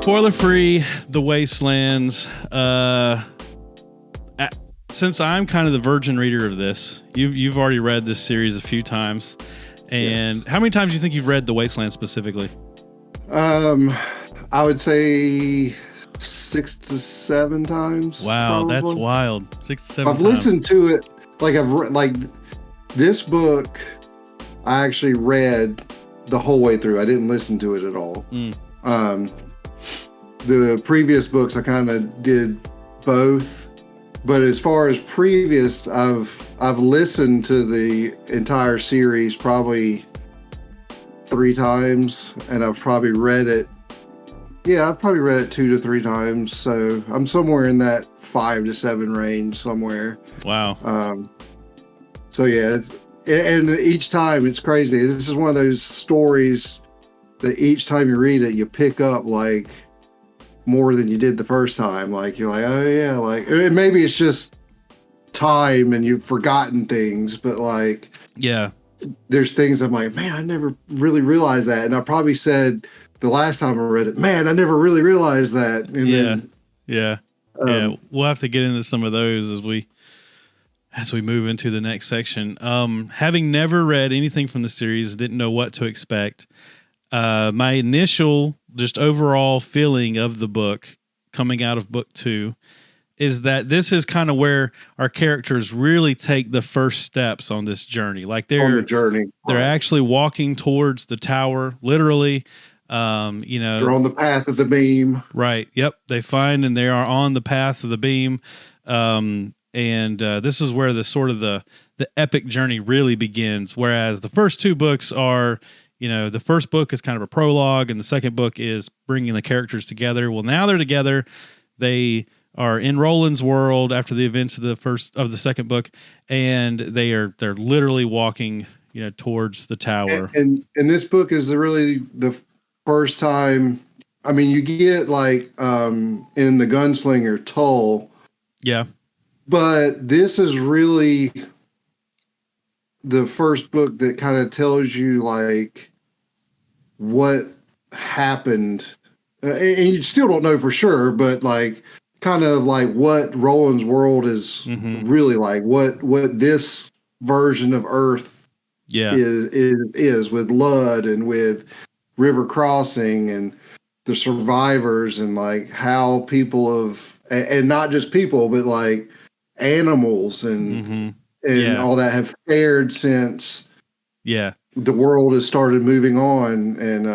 Spoiler free, The Wastelands. Since I'm kind of the virgin reader of this, you've already read this series a few times. And yes. How many times do you think you've read The Wasteland specifically? I would say 6 to 7 times. Wow, probably. That's wild. 6 to 7 times. I've listened to it. Like this book, I actually read the whole way through. I didn't listen to it at all. The previous books, I kind of did both. But as far as previous, I've listened to the entire series probably 3 times, and I've probably read it. Yeah, I've probably read it 2 to 3 times. So I'm somewhere in that 5 to 7 range somewhere. Wow. So yeah, and each time it's crazy. This is one of those stories that each time you read it, you pick up like more than you did the first time. Like you're like, oh yeah, like maybe it's just time and you've forgotten things, but like, yeah, there's things I'm like, man, I never really realized that. And I probably said the last time I read it, man, I never really realized that. And yeah. We'll have to get into some of those as we move into the next section. Having never read anything from the series, didn't know what to expect. My initial, just overall feeling of the book coming out of book 2 is that this is kind of where our characters really take the first steps on this journey. Like they're on the journey. They're actually walking towards the tower, literally. They're on the path of the beam. Right. Yep. They find and they are on the path of the beam. And this is where the epic journey really begins. Whereas the first 2 books are, the first book is kind of a prologue and the second book is bringing the characters together. Well, now they're together. They are in Roland's world after the events of the second book, and they're literally walking, towards the tower. And this book is really the first time. I mean, you get like in the Gunslinger Tull. Yeah. But this is really the first book that kind of tells you like what happened, and you still don't know for sure, but like kind of like what Roland's world is really like, what this version of Earth is with Lud and with River Crossing and the survivors, and like how people have, and not just people, but like animals and all that have fared since the world has started moving on. And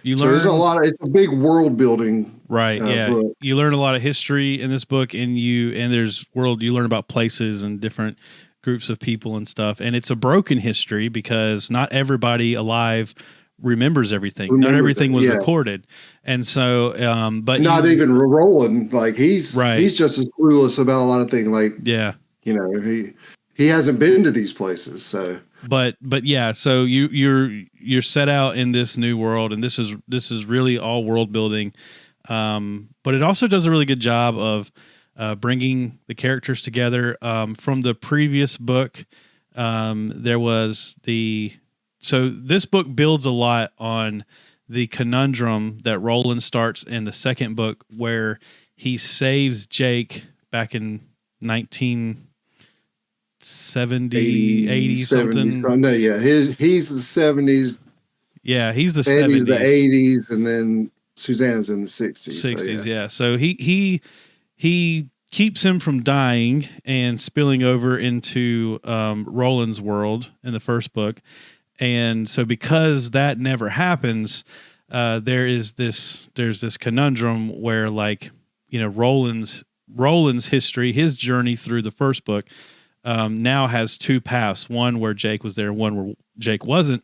there's it's a big world building book. You learn a lot of history in this book, and you learn about places and different groups of people and stuff, and it's a broken history because not everybody alive remembers everything. Not everything was recorded. And so but not even Roland, like he's just as clueless about a lot of things. Like he hasn't been to these places. So but so you're set out in this new world, and this is really all world building. But it also does a really good job of bringing the characters together. From the previous book, there was so this book builds a lot on the conundrum that Roland starts in the second book, where he saves Jake back in 1970, 80 something. No, yeah, he's the 70s. Yeah, he's the Eddie's 70s. The 80s, and then Susanna's in the 60s. 60s, So he keeps him from dying and spilling over into Roland's world in the first book. And so because that never happens, there's this conundrum where, like, Roland's history, his journey through the first book, now has 2 paths, one where Jake was there, one where Jake wasn't.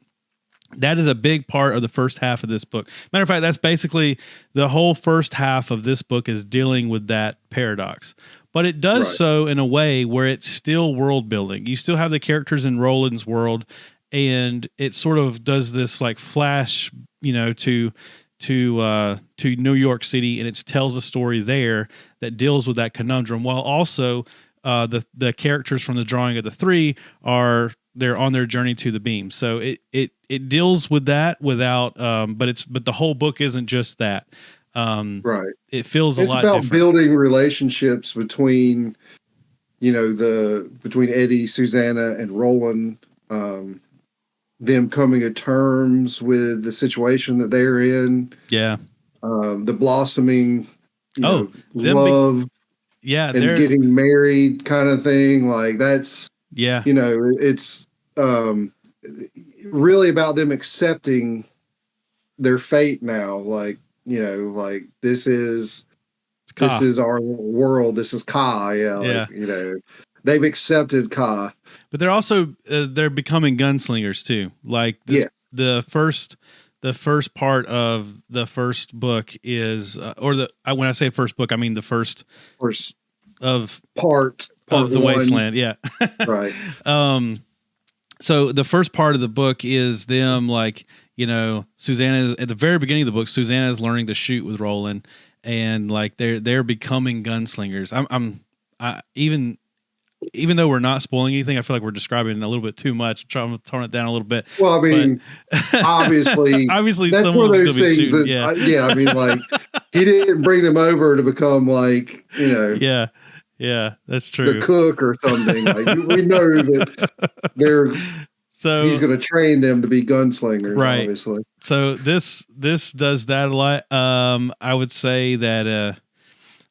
That is a big part of the first half of this book. Matter of fact, that's basically the whole first half of this book is dealing with that paradox. But it does so in a way where it's still world building. You still have the characters in Roland's world, and it sort of does this like flash, to New York City, and it tells a story there that deals with that conundrum, while also the characters from the drawing of the 3 they're on their journey to the beam. So it deals with that without, but the whole book isn't just that. Right. It feels a It's lot about different. building relationships between, between Eddie, Susanna, and Roland. Them coming to terms with the situation that they're in. Yeah. The blossoming, them love yeah, and getting married kind of thing. Like that's, yeah, it's really about them accepting their fate now. Like, like this is our world. This is Ka. Yeah. Yeah. Like, they've accepted Ka. But they're also they're becoming gunslingers too. Like this, the first part of the first book is, when I say first book, I mean the first of part of the one. Wasteland. Yeah. Right. So the first part of the book is them, like, Susanna, at the very beginning of the book, Susanna is learning to shoot with Roland, and like they're becoming gunslingers. Even though we're not spoiling anything, I feel like we're describing it a little bit too much. I'm trying to tone it down a little bit. Well, I mean, obviously, that's one of those things that, I mean, like, he didn't bring them over to become like, yeah, that's true. The cook or something. Like, we know that he's going to train them to be gunslingers, right? Obviously. So this does that a lot. I would say that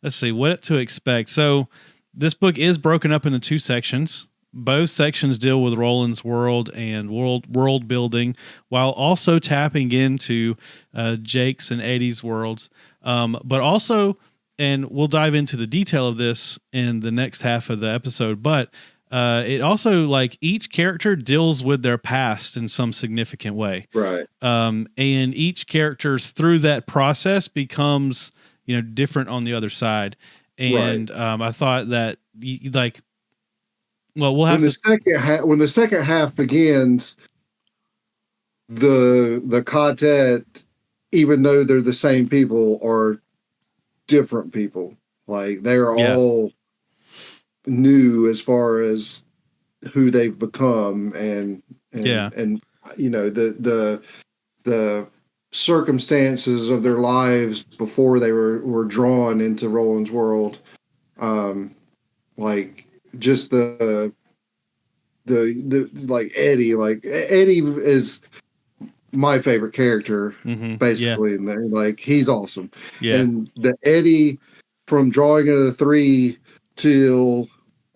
let's see what to expect. So this book is broken up into two sections. Both sections deal with Roland's world and world building, while also tapping into Jake's and Eddie's worlds. But also, and we'll dive into the detail of this in the next half of the episode, but it also, like, each character deals with their past in some significant way. Right. And each character through that process becomes, different on the other side. And I thought that, we'll have when the second half begins, the Ka-tet, even though they're the same people, are different people. Like, they're all new as far as who they've become, and the circumstances of their lives before they were drawn into Roland's world. Like, just the like Eddie is my favorite character, basically. And like, he's awesome. And the Eddie, from drawing into the 3 till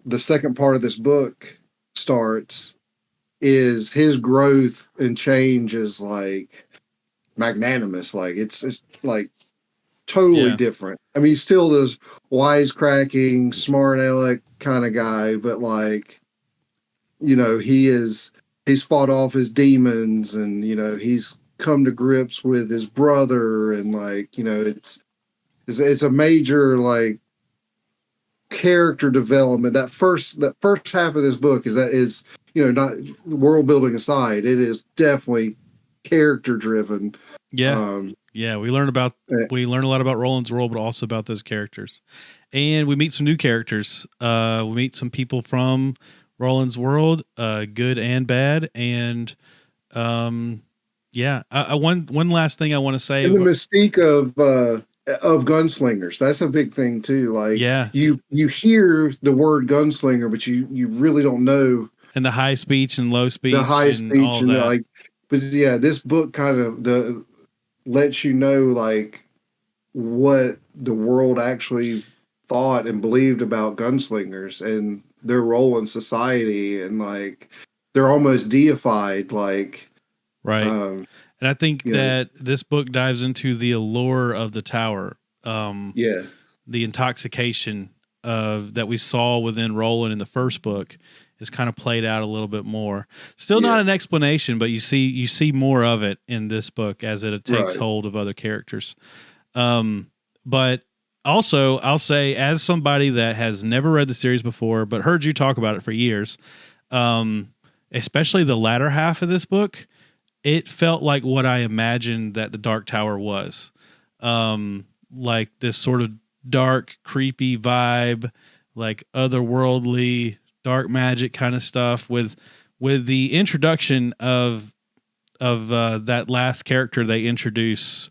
the second part of this book starts, is his growth and change is like magnanimous. Like, it's like totally different. I mean, he's still this wisecracking, smart aleck kind of guy, but like, he's fought off his demons, and he's come to grips with his brother, and like, it's a major, like, character development. That first half of this book is not world building aside, it is definitely character driven. We learn a lot about Roland's world, but also about those characters, and we meet some new characters. We meet some people from Roland's world, good and bad, and one last thing I want to say, and the mystique of gunslingers, that's a big thing too. Like, you hear the word gunslinger, but you really don't know, and the high speech and low speech, but this book kind of lets you know, like, what the world actually thought and believed about gunslingers and their role in society, and like, they're almost deified, like, right. And I think that this book dives into the allure of the tower. The intoxication that we saw within Roland in the first book is kind of played out a little bit more. Still not an explanation, but you see more of it in this book as it takes hold of other characters. But also, I'll say, as somebody that has never read the series before, but heard you talk about it for years, especially the latter half of this book, it felt like what I imagined that the Dark Tower was. Like this sort of dark, creepy vibe, like otherworldly, dark magic kind of stuff, with the introduction of that last character they introduce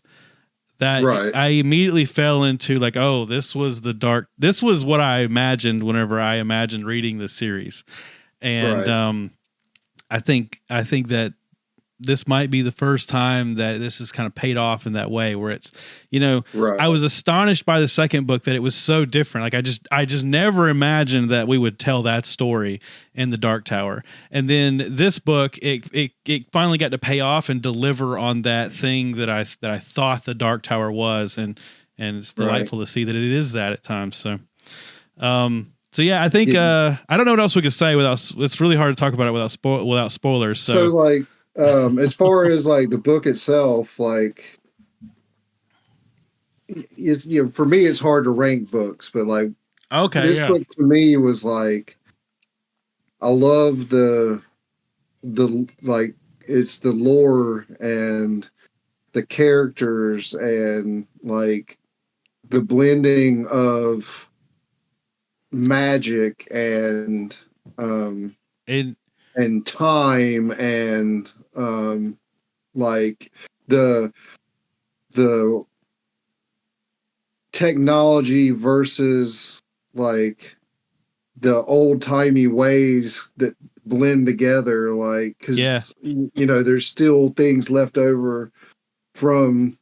that Right. I immediately fell into like, oh, this was what I imagined whenever I imagined reading this series. And Right. I think that this might be the first time that this is kind of paid off in that way, where it's, Right. I was astonished by the second book that it was so different. Like I just never imagined that we would tell that story in the Dark Tower. And then this book, it finally got to pay off and deliver on that thing that I thought the Dark Tower was. And it's delightful to see that it is that at times. So yeah, I think, I don't know what else we could say it's really hard to talk about it without spoilers. So like, as far as like the book itself, like, it's, for me, it's hard to rank books, but like, okay, this book to me was like, I love the like, it's the lore and the characters and like the blending of magic and time and like the technology versus like the old timey ways that blend together, like, because there's still things left over from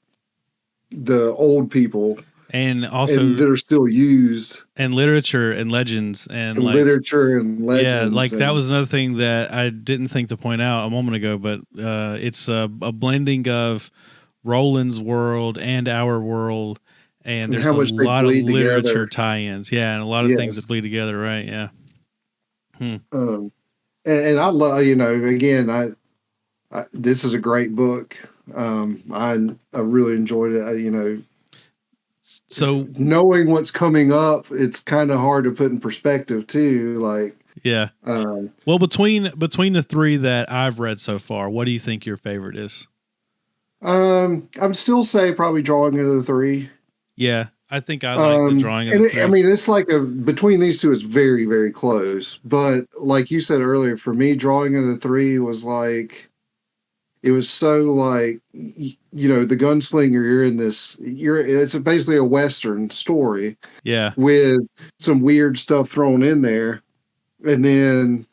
the old people and also that are still used, and literature and legends and like literature and legends. Yeah, like that was another thing that I didn't think to point out a moment ago, but it's a blending of Roland's world and our world, and there's a lot of literature tie-ins. Yeah, and a lot of things that bleed together, right? Yeah. And I love, again, I this is a great book. I really enjoyed it. So knowing what's coming up, it's kind of hard to put in perspective too. Like, yeah. Well, between the three that I've read so far, what do you think your favorite is? I'd still say probably Drawing of the Three. Yeah, I think I like the Drawing of the Three. I mean, it's like between these two is very, very close. But like you said earlier, for me, Drawing of the Three was like, it was so like, the gunslinger, it's basically a Western story. Yeah. With some weird stuff thrown in there. And then,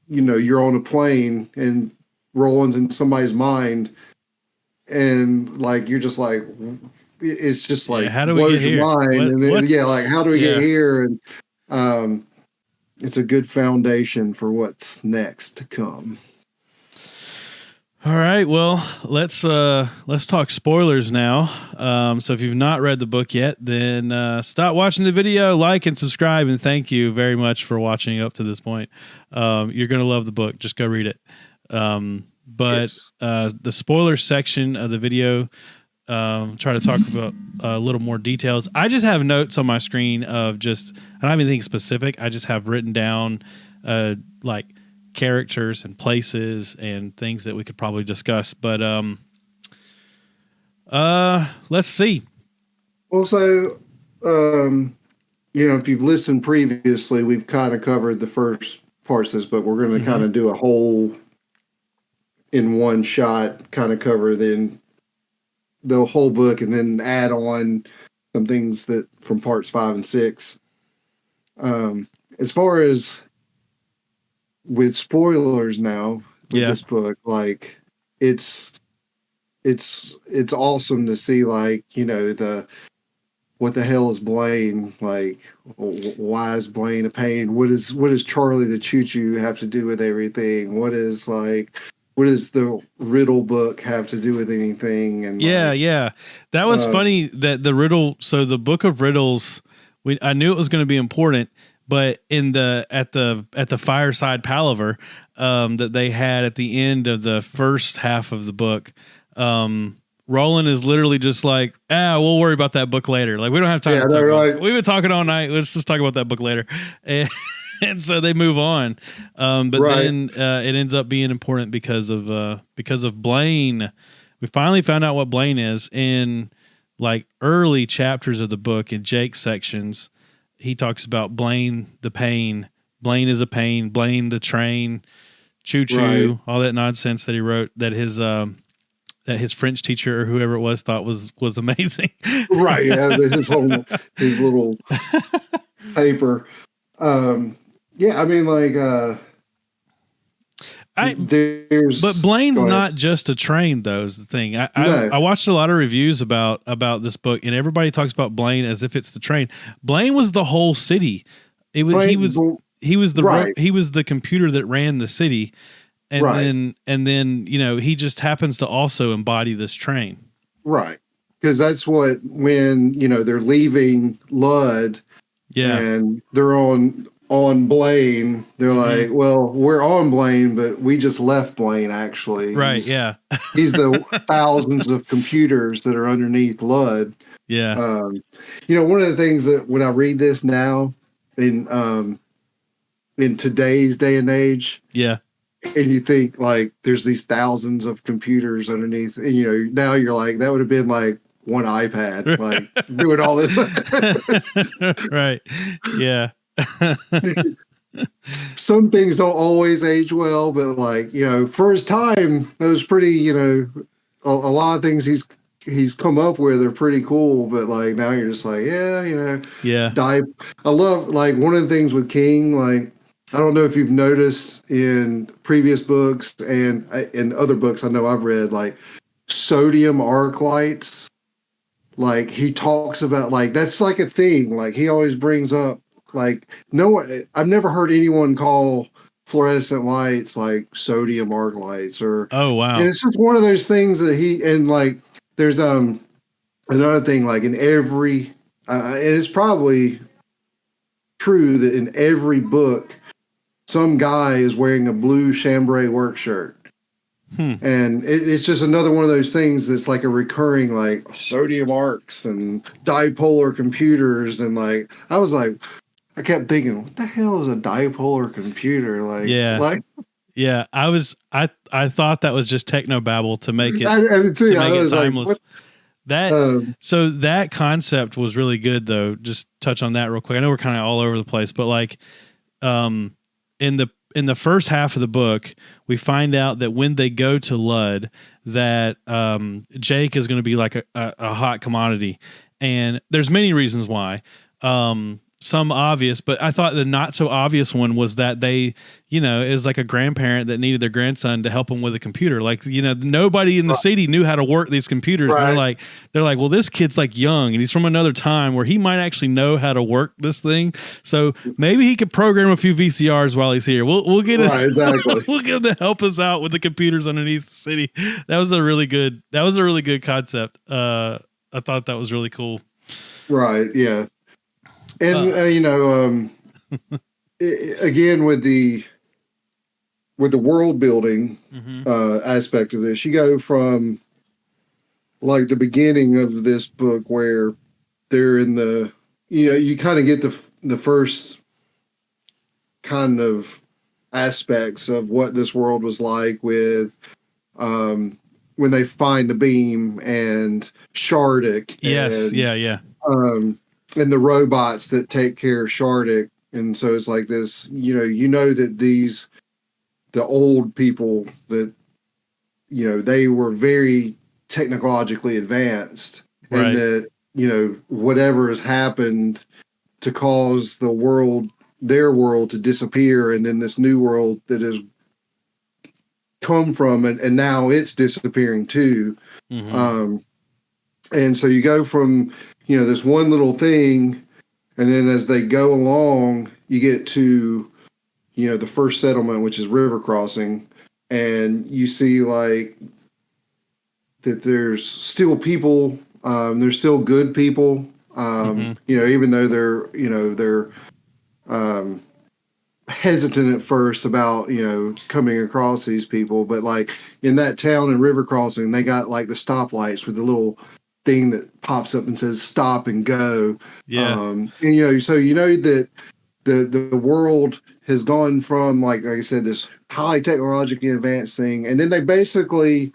you're on a plane and Roland's in somebody's mind. And like, you're just like, it's just like, how do we blows get your here? mind. And then, like, how do we get here? And it's a good foundation for what's next to come. All right, well, let's talk spoilers now. So if you've not read the book yet, then stop watching the video, like and subscribe, and thank you very much for watching up to this point. You're gonna love the book. Just go read it. But the spoiler section of the video, try to talk about a little more details. I just have notes on my screen of just, I don't have anything specific. I just have written down like characters and places and things that we could probably discuss, but let's see. Well, so if you've listened previously, we've kind of covered the first parts of this, but we're going to kind of do a whole in one shot, kind of cover then the whole book and then add on some things that from parts 5 and 6. As far as with spoilers now with this book, like it's awesome to see, like, what the hell is Blaine, like, why is Blaine a pain? What does Charlie the Choo-Choo have to do with everything? What does the riddle book have to do with anything? And that was funny that the riddle, so the book of riddles, I knew it was going to be important. But at the fireside palaver that they had at the end of the first half of the book, Roland is literally just like, we'll worry about that book later. Like, we don't have time to talk about it. We've been talking all night. Let's just talk about that book later. And so they move on. Then it ends up being important because of Blaine. We finally found out what Blaine is in like early chapters of the book in Jake's sections. He talks about Blaine the pain. Blaine is a pain. Blaine the train. Choo-choo. All that nonsense that he wrote. That his his French teacher or whoever it was thought was amazing. Right. Yeah. His little paper. Yeah. I mean, like, but Blaine's not just a train, though, is the thing. I watched a lot of reviews about this book, and everybody talks about Blaine as if it's the train. Blaine was the whole city. He was the computer that ran the city, and then he just happens to also embody this train. Right. Because that's when they're leaving Lud, and they're on Blaine, they're like, well, we're on Blaine, but we just left Blaine, actually. Right, he's the thousands of computers that are underneath Lud. Yeah. One of the things that when I read this now in today's day and age, and you think, like, there's these thousands of computers underneath, and, now you're like, that would have been like one iPad, like, doing all this. Right. Yeah. Some things don't always age well, but like, for his time, it was pretty, a lot of things he's come up with are pretty cool, but like now you're just like, I love, like, one of the things with King, like, I don't know if you've noticed in previous books and in other books I know I've read, like, sodium arc lights, like, he talks about, like, that's like a thing, like, he always brings up, like, I've never heard anyone call fluorescent lights like sodium arc lights or. Oh, wow. And it's just one of those things that and like, there's another thing, like, in every, and it's probably true that in every book, some guy is wearing a blue chambray work shirt. And it's just another one of those things that's like a recurring, like, sodium arcs and dipolar computers. And like, I kept thinking, what the hell is a dipolar computer? Like, I thought that was just technobabble to make it, timeless. Like, so that concept was really good, though. Just touch on that real quick. I know we're kind of all over the place, but like, in the first half of the book, we find out that when they go to Lud, that Jake is going to be like a hot commodity, and there's many reasons why. Some obvious, but I thought the not so obvious one was that they, is like a grandparent that needed their grandson to help him with a computer. Like, nobody in the city knew how to work these computers. Right. And they're like, well, this kid's like young and he's from another time where he might actually know how to work this thing. So maybe he could program a few VCRs while he's here. We'll get it. Exactly. We'll get him to help us out with the computers underneath the city. That was a really good concept. I thought that was really cool. Right. Yeah. And again, with the world building aspect of this, you go from like the beginning of this book where they're in the, you kind of get the first kind of aspects of what this world was like with when they find the beam and Shardik. And the robots that take care of Shardik. And so it's like this, that the old people that, they were very technologically advanced, right. And that, whatever has happened to cause their world to disappear. And then this new world that has come from it, and now it's disappearing too. And so you go from, this one little thing, and then as they go along, you get to, the first settlement, which is River Crossing, and you see like that there's still people, there's still good people, even though they're hesitant at first about, coming across these people, but like in that town in River Crossing, they got like the stoplights with the little thing that pops up and says stop and go. And so that the world has gone from like I said, this highly technologically advanced thing, and then they basically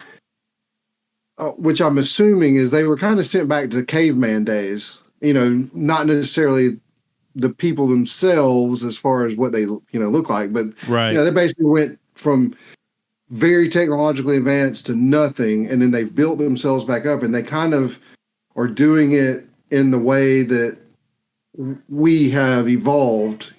which I'm assuming is they were kind of sent back to caveman days, not necessarily the people themselves as far as what they look like, but right. They basically went from very technologically advanced to nothing, and then they've built themselves back up, and they kind of are doing it in the way that we have evolved,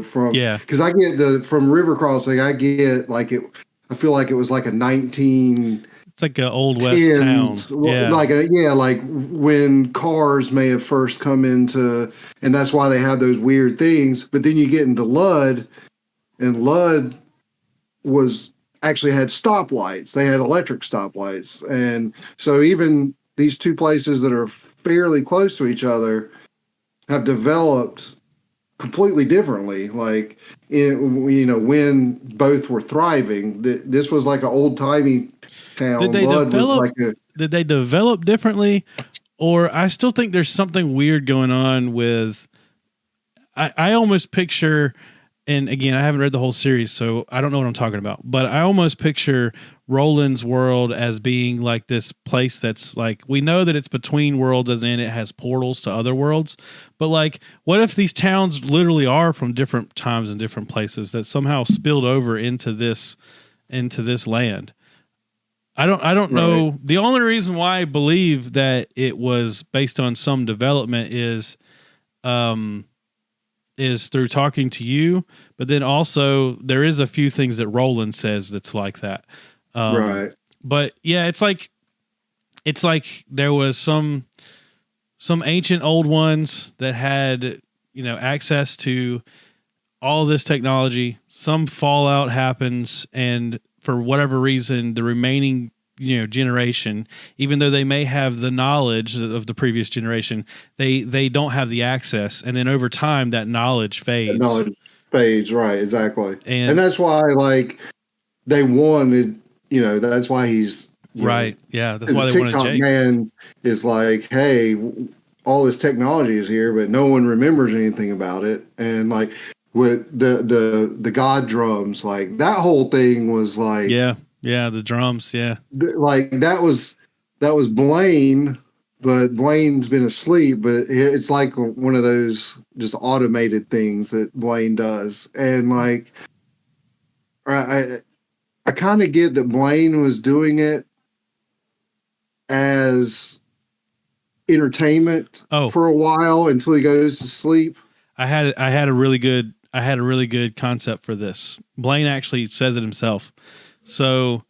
from, because I get from River Crossing, I get like it, I feel like it was like a 19, it's like an old West town. Yeah. Like when cars may have first come into, and that's why they have those weird things. But then you get into Lud, and Lud was actually had stoplights. They had electric stoplights. And so even these two places that are fairly close to each other have developed completely differently. Like, when both were thriving, this was like an old timey town. Did they develop differently? Or I still think there's something weird going on with, I almost picture, and again, I haven't read the whole series, so I don't know what I'm talking about, but I almost picture Roland's world as being like this place that's like, we know that it's between worlds, as in it has portals to other worlds, but like, what if these towns literally are from different times and different places that somehow spilled over into this land? I don't know. The only reason why I believe that it was based on some development is through talking to you, but then also there is a few things that Roland says that's like that. Right. But yeah, it's like there was some ancient old ones that had, access to all this technology. Some fallout happens, and for whatever reason, the remaining, generation, even though they may have the knowledge of the previous generation, they don't have the access. And then over time, that knowledge fades. Right, exactly. And that's why, like, they wanted, that's why he's right. Yeah, that's why they wanted TikTok Jake. Man is like, hey, all this technology is here, but no one remembers anything about it. And like with the God drums, like that whole thing was like, yeah, the drums, yeah, like that was Blaine, but Blaine's been asleep. But it's like one of those just automated things that Blaine does, and like I kind of get that Blaine was doing it as entertainment for a while until he goes to sleep. I had a really good concept for this. Blaine actually says it himself. So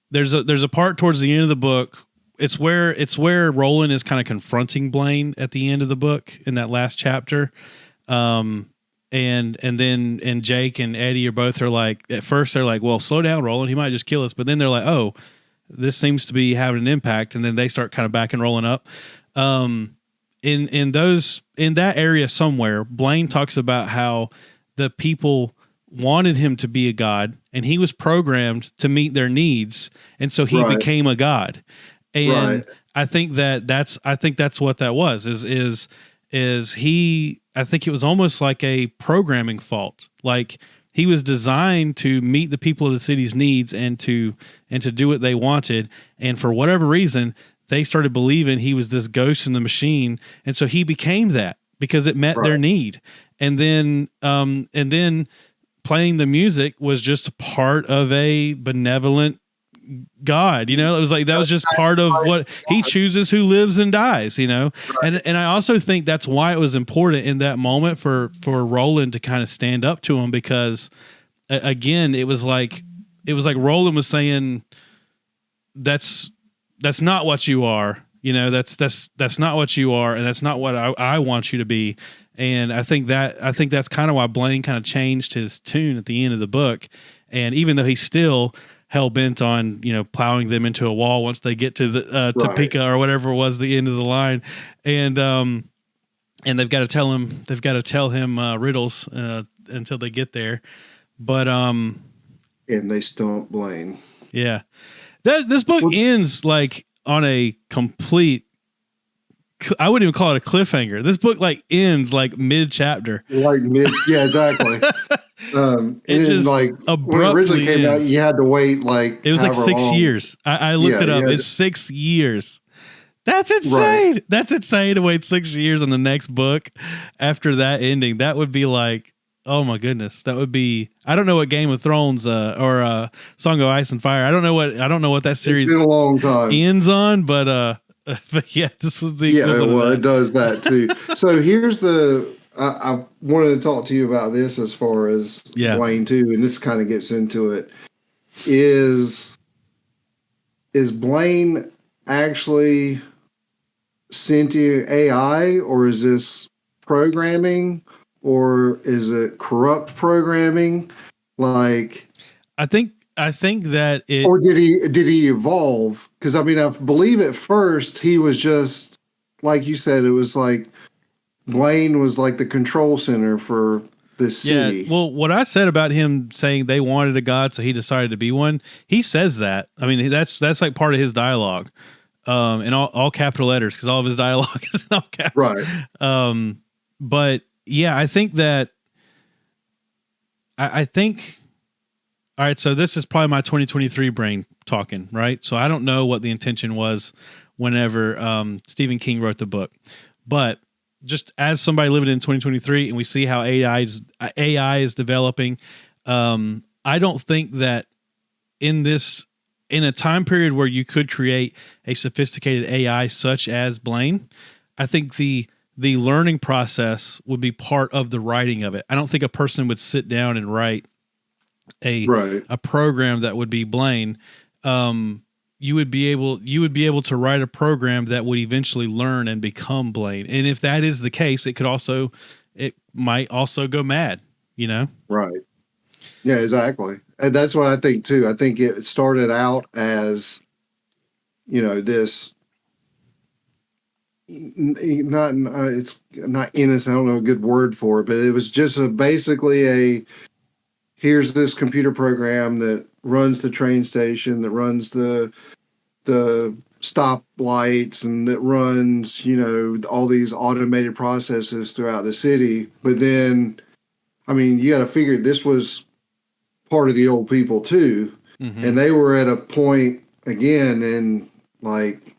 there's a part towards the end of the book. It's where Roland is kind of confronting Blaine at the end of the book in that last chapter. And Jake and Eddie are like, at first they're like, well, slow down, Roland, he might just kill us. But then they're like, oh, this seems to be having an impact. And then they start kind of back and rolling up. In that area somewhere, Blaine talks about how the people wanted him to be a god, and he was programmed to meet their needs. And so he became a god. And I think that's what that was, I think it was almost like a programming fault. Like he was designed to meet the people of the city's needs and to do what they wanted. And for whatever reason, they started believing he was this ghost in the machine. And so he became that because it met their need. And then playing the music was just a part of a benevolent God, it was like, that was just part of what he chooses, who lives and dies, and I also think that's why it was important in that moment for Roland to kind of stand up to him, because again, it was like Roland was saying, that's not what you are, that's not what you are, and that's not what I want you to be. And I think that's kind of why Blaine kind of changed his tune at the end of the book. And even though he's still hell bent on plowing them into a wall once they get to the Topeka or whatever it was, the end of the line, and they've got to tell him riddles until they get there, but and they stump Blaine. Yeah, this book ends like on a complete, I wouldn't even call it a cliffhanger. This book like ends like mid chapter. Yeah, exactly. It just like when it originally came out, you had to wait like it was like 6 years. I looked it up. It's 6 years. That's insane. That's insane to wait 6 years on the next book after that ending. That would be like Oh my goodness, that would be. I don't know what Game of Thrones or Song of Ice and Fire. I don't know what that series It's been a long time. ends on, but but yeah, this was the equivalent Well, of that. it does that too. So here's I wanted to talk to you about this as far as Blaine too, and this kind of gets into it. Is Blaine actually sentient AI, or is this programming, or is it corrupt programming? Like, I think that it, or did he evolve? Because I mean, I believe at first he was just like you said. It was like Blaine was like the control center for the city. Yeah. Well, what I said about him saying they wanted a god, so he decided to be one. He says that. I mean, that's like part of his dialogue, in all capital letters, because all of his dialogue is in all caps. Right. But yeah, I think that I think. All right, so this is probably my 2023 brain talking, right? So I don't know what the intention was whenever Stephen King wrote the book, but just as somebody living in 2023 and we see how AI is developing, I don't think that in a time period where you could create a sophisticated AI such as Blaine, I think the learning process would be part of the writing of it. I don't think a person would sit down and write a program that would be Blaine. You would be able to write a program that would eventually learn and become Blaine. And if that is the case, it might also go mad, you know? Right. Yeah, exactly. And that's what I think too. I think it started out as, this it's not innocent. I don't know a good word for it, but it was just basically here's this computer program that runs the train station, that runs the stop lights, and that runs, all these automated processes throughout the city. But then, I mean, you got to figure this was part of the old people too. Mm-hmm. And they were at a point again in like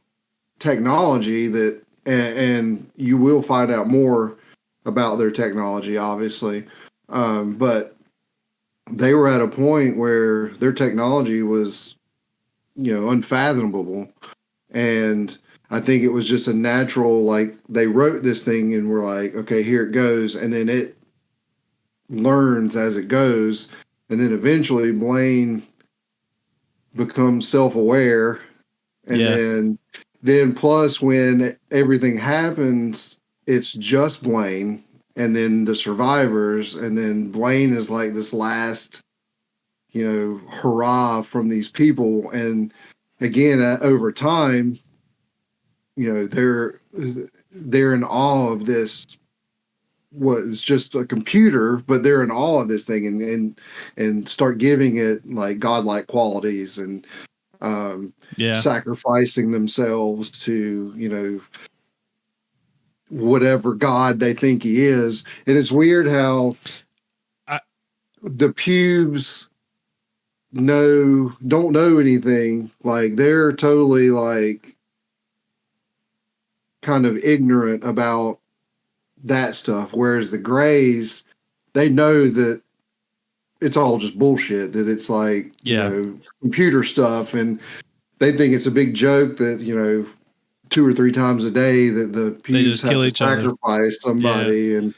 technology that, and you will find out more about their technology, obviously. But they were at a point where their technology was, unfathomable. And I think it was just a natural, like they wrote this thing and were like, okay, here it goes. And then it learns as it goes. And then eventually Blaine becomes self-aware. And then plus when everything happens, it's just Blaine. And then the survivors, and then Blaine is like this last, hurrah from these people. And again, over time, they're in awe of this, what is just a computer, but they're in awe of this thing and start giving it like godlike qualities and sacrificing themselves to, whatever god they think he is. And it's weird how the pubes don't know anything. Like they're totally like kind of ignorant about that stuff, whereas the grays, they know that it's all just bullshit, that it's like computer stuff, and they think it's a big joke that 2 or 3 times a day that the pubes have to sacrifice somebody. And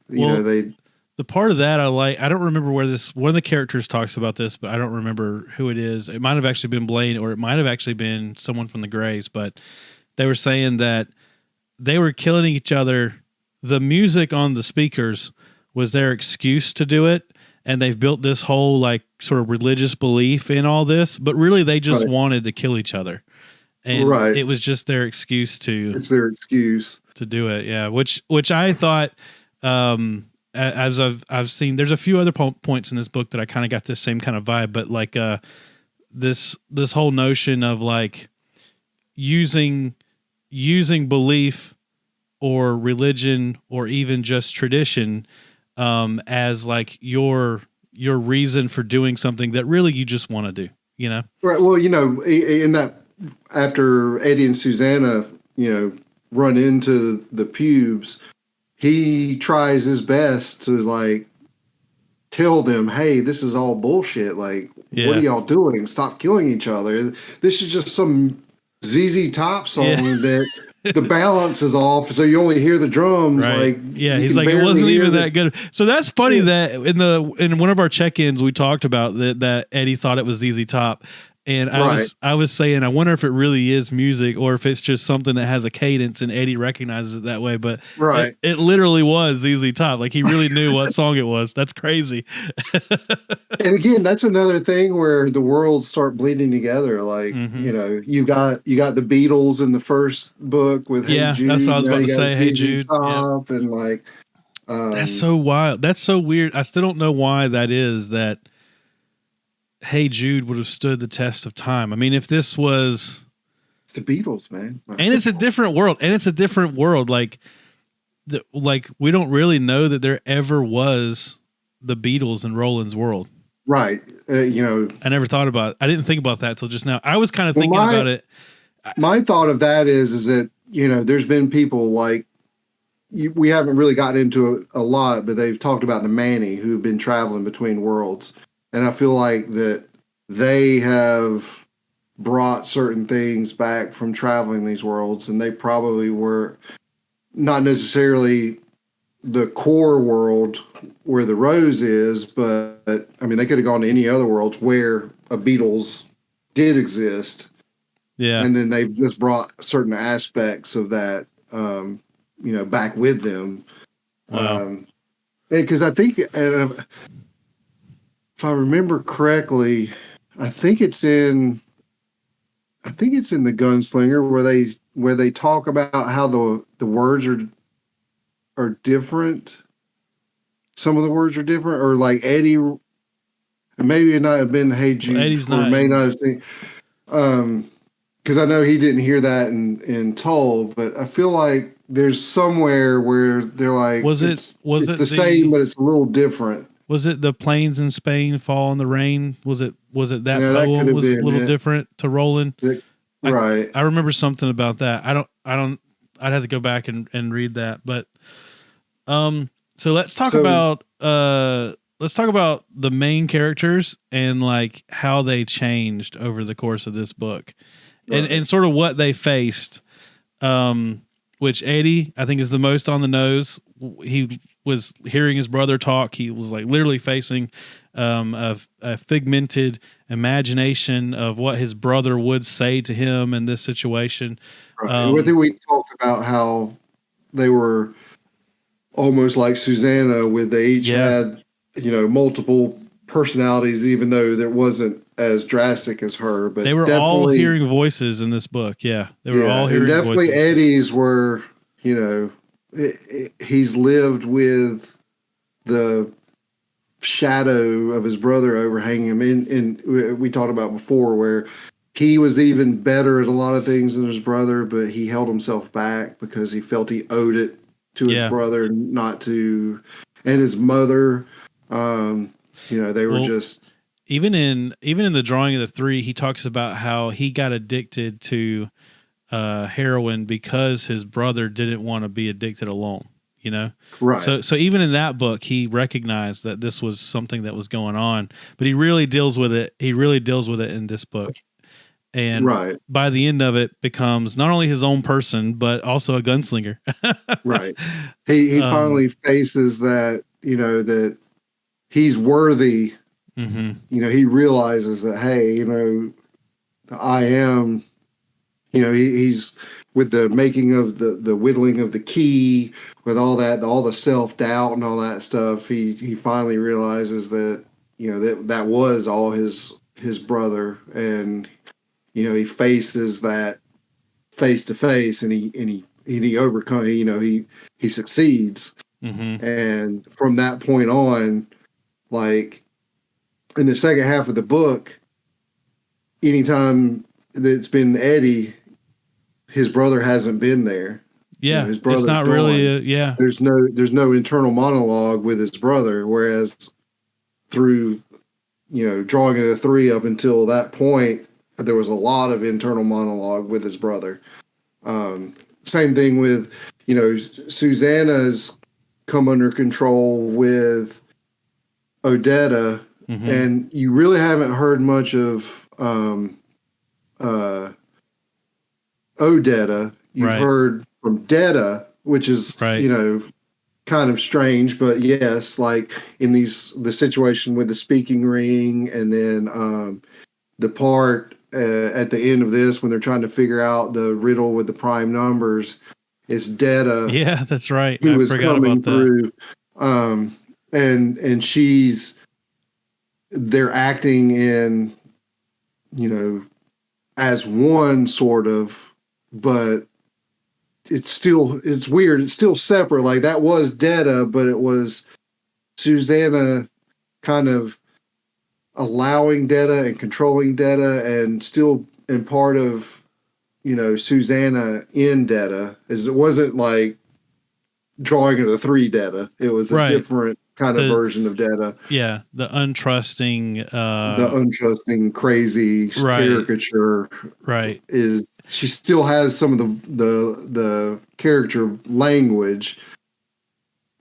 the part of that I like, I don't remember where one of the characters talks about this, but I don't remember who it is. It might have actually been Blaine, or it might have actually been someone from the Greys, but they were saying that they were killing each other. The music on the speakers was their excuse to do it, and they've built this whole like sort of religious belief in all this, but really they just wanted to kill each other. And it was just their excuse it's their excuse to do it. Yeah. Which I thought, as I've seen, there's a few other points in this book that I kind of got this same kind of vibe, but like, this whole notion of like using belief or religion or even just tradition, as like your reason for doing something that really you just want to do, Right. Well, in that, after Eddie and Susanna, run into the pubes, he tries his best to like tell them, hey, this is all bullshit. Like, what are y'all doing? Stop killing each other. This is just some ZZ Top song that the balance is off, so you only hear the drums. Right. Like, he's like, it wasn't even that good. So that's funny that in one of our check-ins we talked about that Eddie thought it was ZZ Top. And I was saying, I wonder if it really is music or if it's just something that has a cadence and Eddie recognizes it that way. But it literally was ZZ Top. Like, he really knew what song it was. That's crazy. And again, that's another thing where the worlds start bleeding together. Like, you know, you got the Beatles in the first book with Hey Jude. That's what I was about to say. Hey Jude. Top and like, that's so wild. That's so weird. I still don't know why that is that Hey Jude would have stood the test of time. I mean, if this was the Beatles, man, and it's a different world, like we don't really know that there ever was the Beatles in Roland's world, right? You know, I never thought about it. I didn't think about that till just now. I was kind of thinking about it. My thought of that is that, you know, there's been people like we haven't really gotten into it a lot, but they've talked about the Manny who've been traveling between worlds. And I feel like that they have brought certain things back from traveling these worlds, and they probably were not necessarily the core world where the Rose is, but I mean, they could have gone to any other worlds where a Beatles did exist. Yeah. And then they've just brought certain aspects of that, you know, back with them. Wow. Because I think, if I remember correctly, I think it's in the Gunslinger where they talk about how the words are different. Some of the words are different, or like Eddie, maybe it not have been Hey Jude, Eddie's or may not have seen. Because I know he didn't hear that in Toll, but I feel like there's somewhere where they're like, it's the same, but it's a little different. Was it the planes in Spain fall in the rain? Was it that poem was a little different to Roland? Right. I remember something about that. I'd have to go back and read that. But so let's talk about the main characters and like how they changed over the course of this book. Right. And sort of what they faced. Which Eddie, I think, is the most on the nose. He was hearing his brother talk. He was like literally facing a figmented imagination of what his brother would say to him in this situation. Right. I think we talked about how they were almost like Susanna, where they each had, you know, multiple personalities, even though there wasn't as drastic as her. But they were all hearing voices in this book. Yeah, they were all hearing voices. Definitely Eddie's were, you know, he's lived with the shadow of his brother overhanging him. And we talked about before where he was even better at a lot of things than his brother, but he held himself back because he felt he owed it to his brother not to, and his mother. You know, they were just even in the drawing of the three, he talks about how he got addicted to heroin because his brother didn't want to be addicted alone, you know? Right. So even in that book, he recognized that this was something that was going on, but he really deals with it. He really deals with it in this book. And by the end of it becomes not only his own person, but also a gunslinger. Right. He finally faces that, you know, that he's worthy. Mm-hmm. You know, he realizes that, hey, you know, I am, you know, he's with the making of the whittling of the key, with all the self-doubt and all that stuff. He finally realizes that, you know, that was all his brother, and, you know, he faces that face to face, and he overcomes, you know, he succeeds. Mm-hmm. And from that point on, like in the second half of the book, anytime that it's been Eddie, his brother hasn't been there. Yeah, you know, his brother's it's not gone. really There's no internal monologue with his brother, whereas through, you know, drawing of the three up until that point, there was a lot of internal monologue with his brother. Same thing with, you know, Susanna's come under control with Odetta, and you really haven't heard much of Odetta. You've heard from Detta, which is kind of strange, but yes, like in the situation with the speaking ring, and then the part at the end of this when they're trying to figure out the riddle with the prime numbers, it's Detta. Yeah, that's right. Who I was forgot coming about that. through, and they're acting in, as one sort of, but it's weird. It's still separate. Like that was Detta, but it was Susanna kind of allowing Detta and controlling Detta, and still in part of, Susanna in Detta. It wasn't like drawing of the three Detta. It was a different kind of version of Detta. Yeah, the untrusting, crazy caricature. Right. Is she still has some of the character language,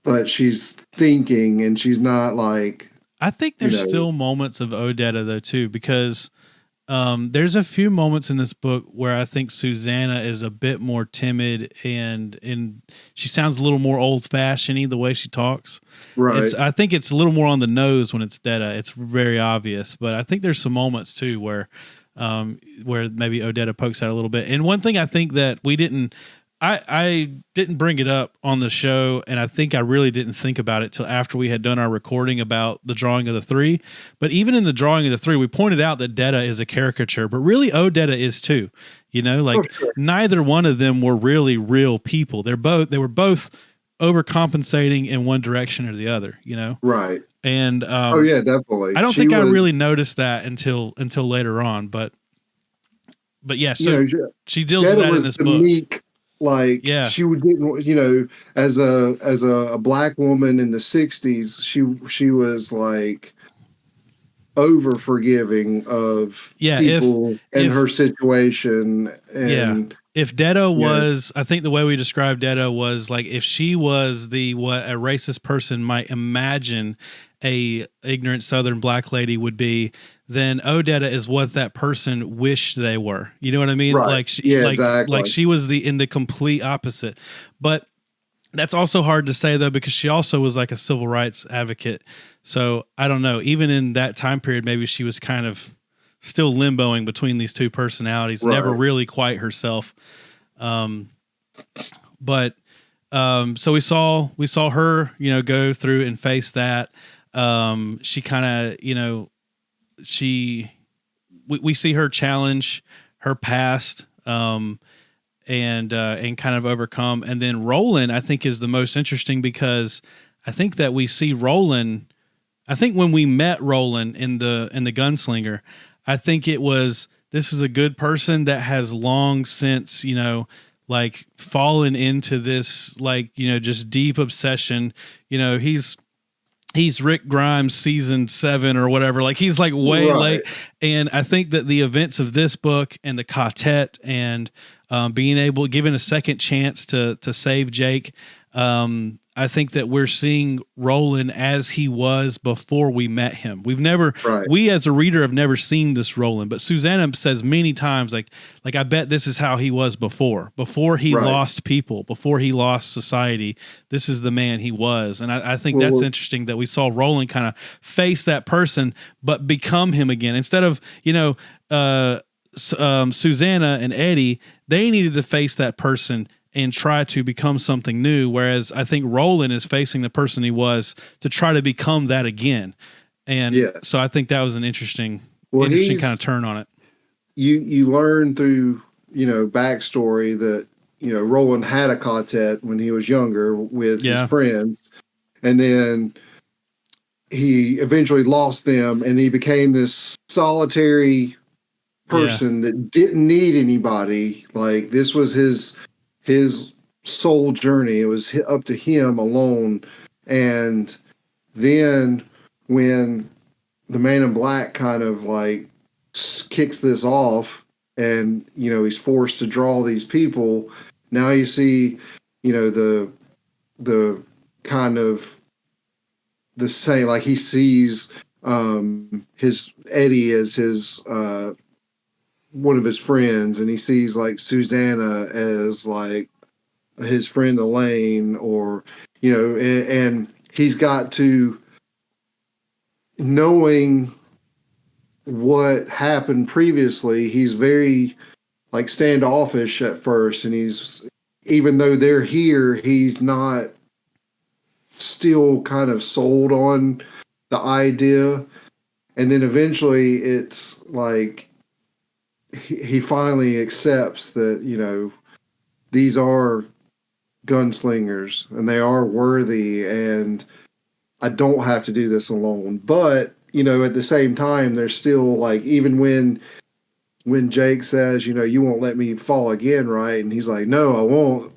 but she's thinking, and she's not like. I think there's still moments of Odetta though too, because there's a few moments in this book where I think Susanna is a bit more timid, and she sounds a little more old-fashioned the way she talks. Right. I think it's a little more on the nose when it's Detta. It's very obvious, but I think there's some moments too where maybe Odetta pokes out a little bit. And one thing I think that I didn't bring it up on the show, and I think I really didn't think about it till after we had done our recording about the drawing of the three. But even in the drawing of the three, we pointed out that Detta is a caricature, but really Odetta is too. Neither one of them were really real people. They were both overcompensating in one direction or the other. Right. And oh yeah, definitely. I don't think I really noticed that until later on, but yeah. So she deals with that in this book. Meek. Like she didn't, as a black woman in the 60s, she was like over forgiving of people in her situation. And if Detta was, I think the way we described Detta was like if she was what a racist person might imagine a ignorant Southern black lady would be, then Odetta is what that person wished they were. You know what I mean? Right. Like exactly. Like she was in the complete opposite. But that's also hard to say though, because she also was like a civil rights advocate. So I don't know. Even in that time period, maybe she was kind of still limboing between these two personalities, never really quite herself. So we saw her, go through and face that. She kind of, we see her challenge her past, and kind of overcome. And then Roland, I think, is the most interesting, because I think that we see Roland. I think when we met Roland in the Gunslinger, I think this is a good person that has long since, like fallen into this, like, just deep obsession. He's Rick Grimes season 7 or whatever. Like he's like way late. And I think that the events of this book and the Ka-tet and given a second chance to save Jake, I think that we're seeing Roland as he was before we met him. We as a reader have never seen this Roland, but Susanna says many times, like I bet this is how he was before he lost people, before he lost society. This is the man he was. And I think that's interesting that we saw Roland kind of face that person, but become him again. Instead of, Susanna and Eddie, they needed to face that person and try to become something new. Whereas I think Roland is facing the person he was to try to become that again. And so I think that was an interesting kind of turn on it. You learn through, backstory that, Roland had a Ka-tet when he was younger with his friends. And then he eventually lost them, and he became this solitary person that didn't need anybody. Like this was his soul journey. It was up to him alone. And then when the Man in Black kind of like kicks this off, and he's forced to draw these people, now you see the kind of the same. Like he sees his Eddie as his one of his friends, and he sees like Susanna as like his friend Elaine, or and he's got to, knowing what happened previously, he's very like standoffish at first, and he's, even though they're here, he's not still kind of sold on the idea. And then eventually it's like he finally accepts that, these are gunslingers and they are worthy, and I don't have to do this alone. But, at the same time, there's still like, even when Jake says, you won't let me fall again, right? And he's like, no, I won't.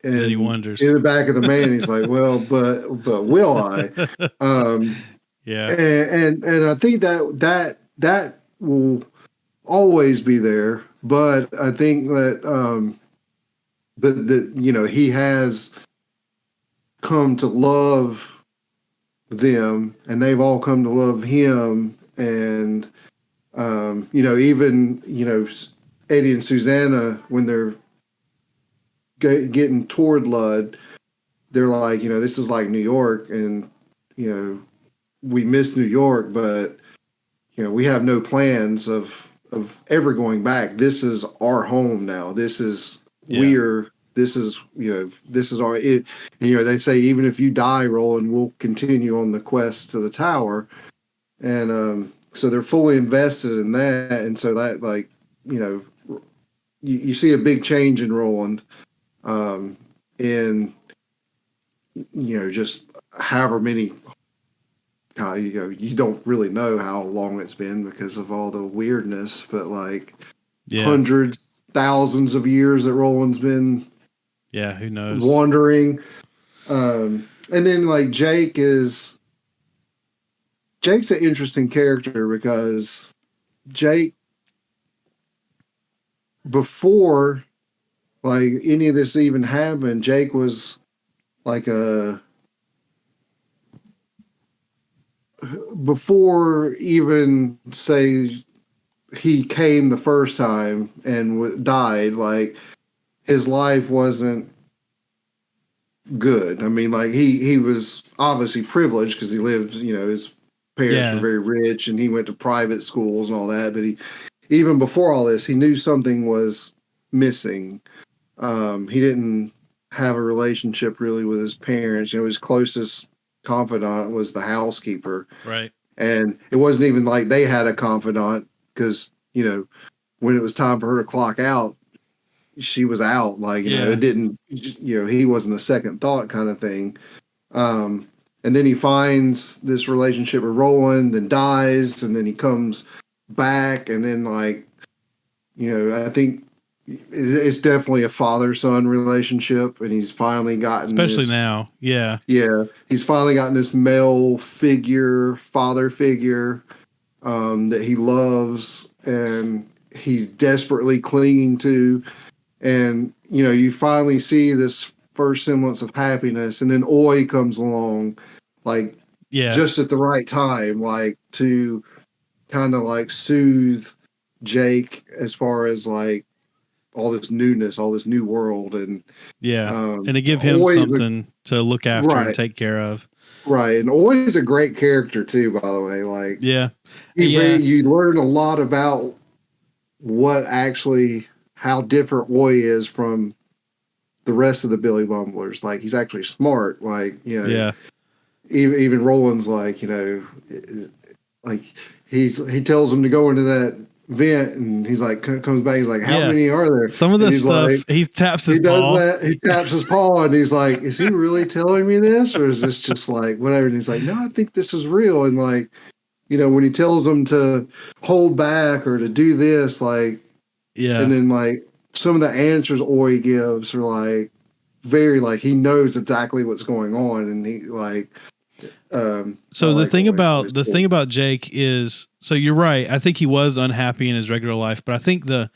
And then he wonders in the back of the man, he's like, well, but will I? Yeah. And I think that will always be there. But I think that, he has come to love them, and they've all come to love him. And, even, Eddie and Susanna, when they're getting toward Lud, they're like, this is like New York, and, we miss New York, but, we have no plans of ever going back. This is our home now. This is, this is our, and, they say, even if you die, Roland, we'll continue on the quest to the tower. And, so they're fully invested in that. And so that, like, you see a big change in Roland, in, just however many, you don't really know how long it's been because of all the weirdness, but like hundreds, thousands of years that Roland's been, who knows, wandering. And then like Jake's an interesting character, because Jake, before like any of this even happened, Jake was like before even say he came the first time and died, like his life wasn't good. I mean, like he was obviously privileged because he lived, his parents were very rich, and he went to private schools and all that. But he, even before all this, he knew something was missing. He didn't have a relationship really with his parents. His closest confidant was the housekeeper. Right. And it wasn't even like they had a confidant, because, when it was time for her to clock out, she was out. Like, it didn't, he wasn't a second thought kind of thing. And then he finds this relationship with Roland, and dies, and then he comes back, and then like, I think it's definitely a father-son relationship, and he's finally gotten, especially now. Yeah. He's finally gotten this male figure, father figure, that he loves, and he's desperately clinging to. And, you finally see this first semblance of happiness, and then Oi comes along, like, just at the right time, like, to kind of like soothe Jake as far as like all this newness, all this new world, and and to give him something to look after and take care of. Right. And Oi's a great character too, by the way. Like, you learn a lot about what actually, how different Oi is from the rest of the Billy Bumblers. Like, he's actually smart. Like, even Roland's like, like he tells him to go into that vent, and he's like, comes back, he's like, how many are there? Some of this stuff, like, he taps his paw. He taps his paw, and he's like, is he really telling me this, or is this just like whatever? And he's like, no, I think this is real. And like, when he tells him to hold back or to do this, like, and then like some of the answers Oi gives are like very, like, he knows exactly what's going on, and he like. So the thing about Jake is, so you're right. I think he was unhappy in his regular life, but I think the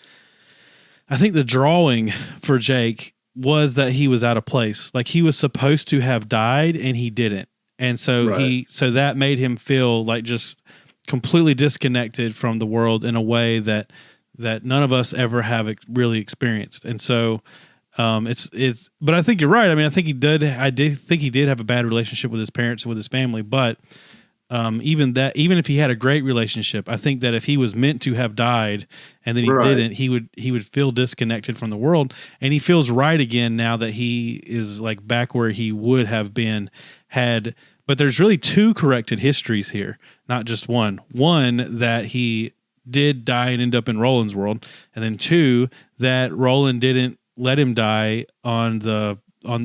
drawing for Jake was that he was out of place. Like, he was supposed to have died and he didn't. And so Right. so that made him feel like just completely disconnected from the world in a way that none of us ever have really experienced. And so but I think you're right. I mean, I did think he did have a bad relationship with his parents and with his family, but even if he had a great relationship, I think that if he was meant to have died and then he didn't, he would feel disconnected from the world, and he feels right again now that he is like back where he would have been had. But there's really two corrected histories here, not just one. One, that he did die and end up in Roland's world, and then two, that Roland didn't let him die on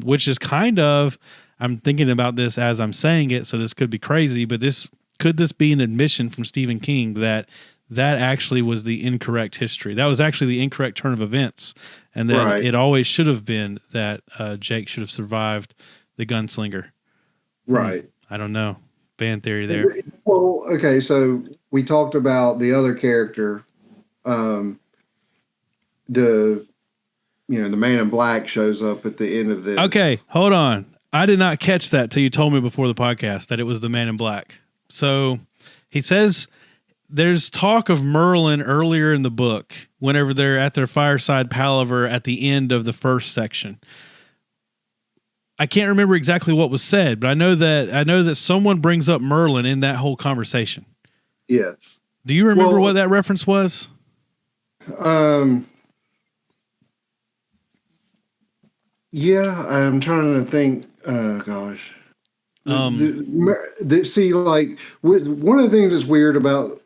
which is kind of, I'm thinking about this as I'm saying it, so this could be crazy, but could this be an admission from Stephen King that actually was the incorrect history? That was actually the incorrect turn of events, and that it always should have been that Jake should have survived the gunslinger. Right. I don't know. Fan theory there. Well, okay, so we talked about the other character. The man in black shows up at the end of this. Okay, hold on. I did not catch that till you told me before the podcast that it was the man in black. So he says there's talk of Merlin earlier in the book whenever they're at their fireside palaver at the end of the first section. I can't remember exactly what was said, but I know that someone brings up Merlin in that whole conversation. Yes. Do you remember what that reference was? Yeah, I'm trying to think. Oh gosh. See, like one of the things that's weird about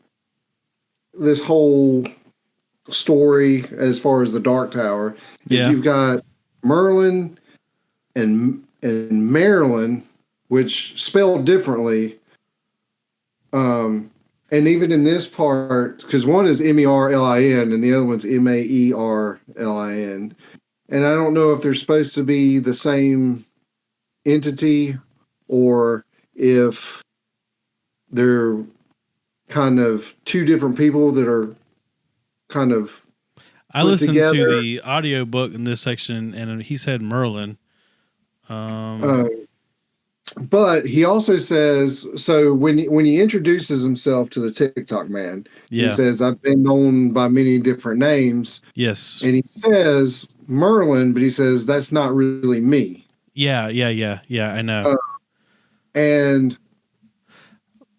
this whole story, as far as the Dark Tower, is you've got Merlin and Marilyn, which spelled differently. And even in this part, because one is Merlin and the other one's Maerlin. And I don't know if they're supposed to be the same entity or if they're kind of two different people that are kind of I listened to the audiobook in this section, and he said Merlin. But he also says, so when he introduces himself to the TikTok man, he says, I've been known by many different names. Yes. And he says Merlin, but he says, that's not really me. Yeah, I know.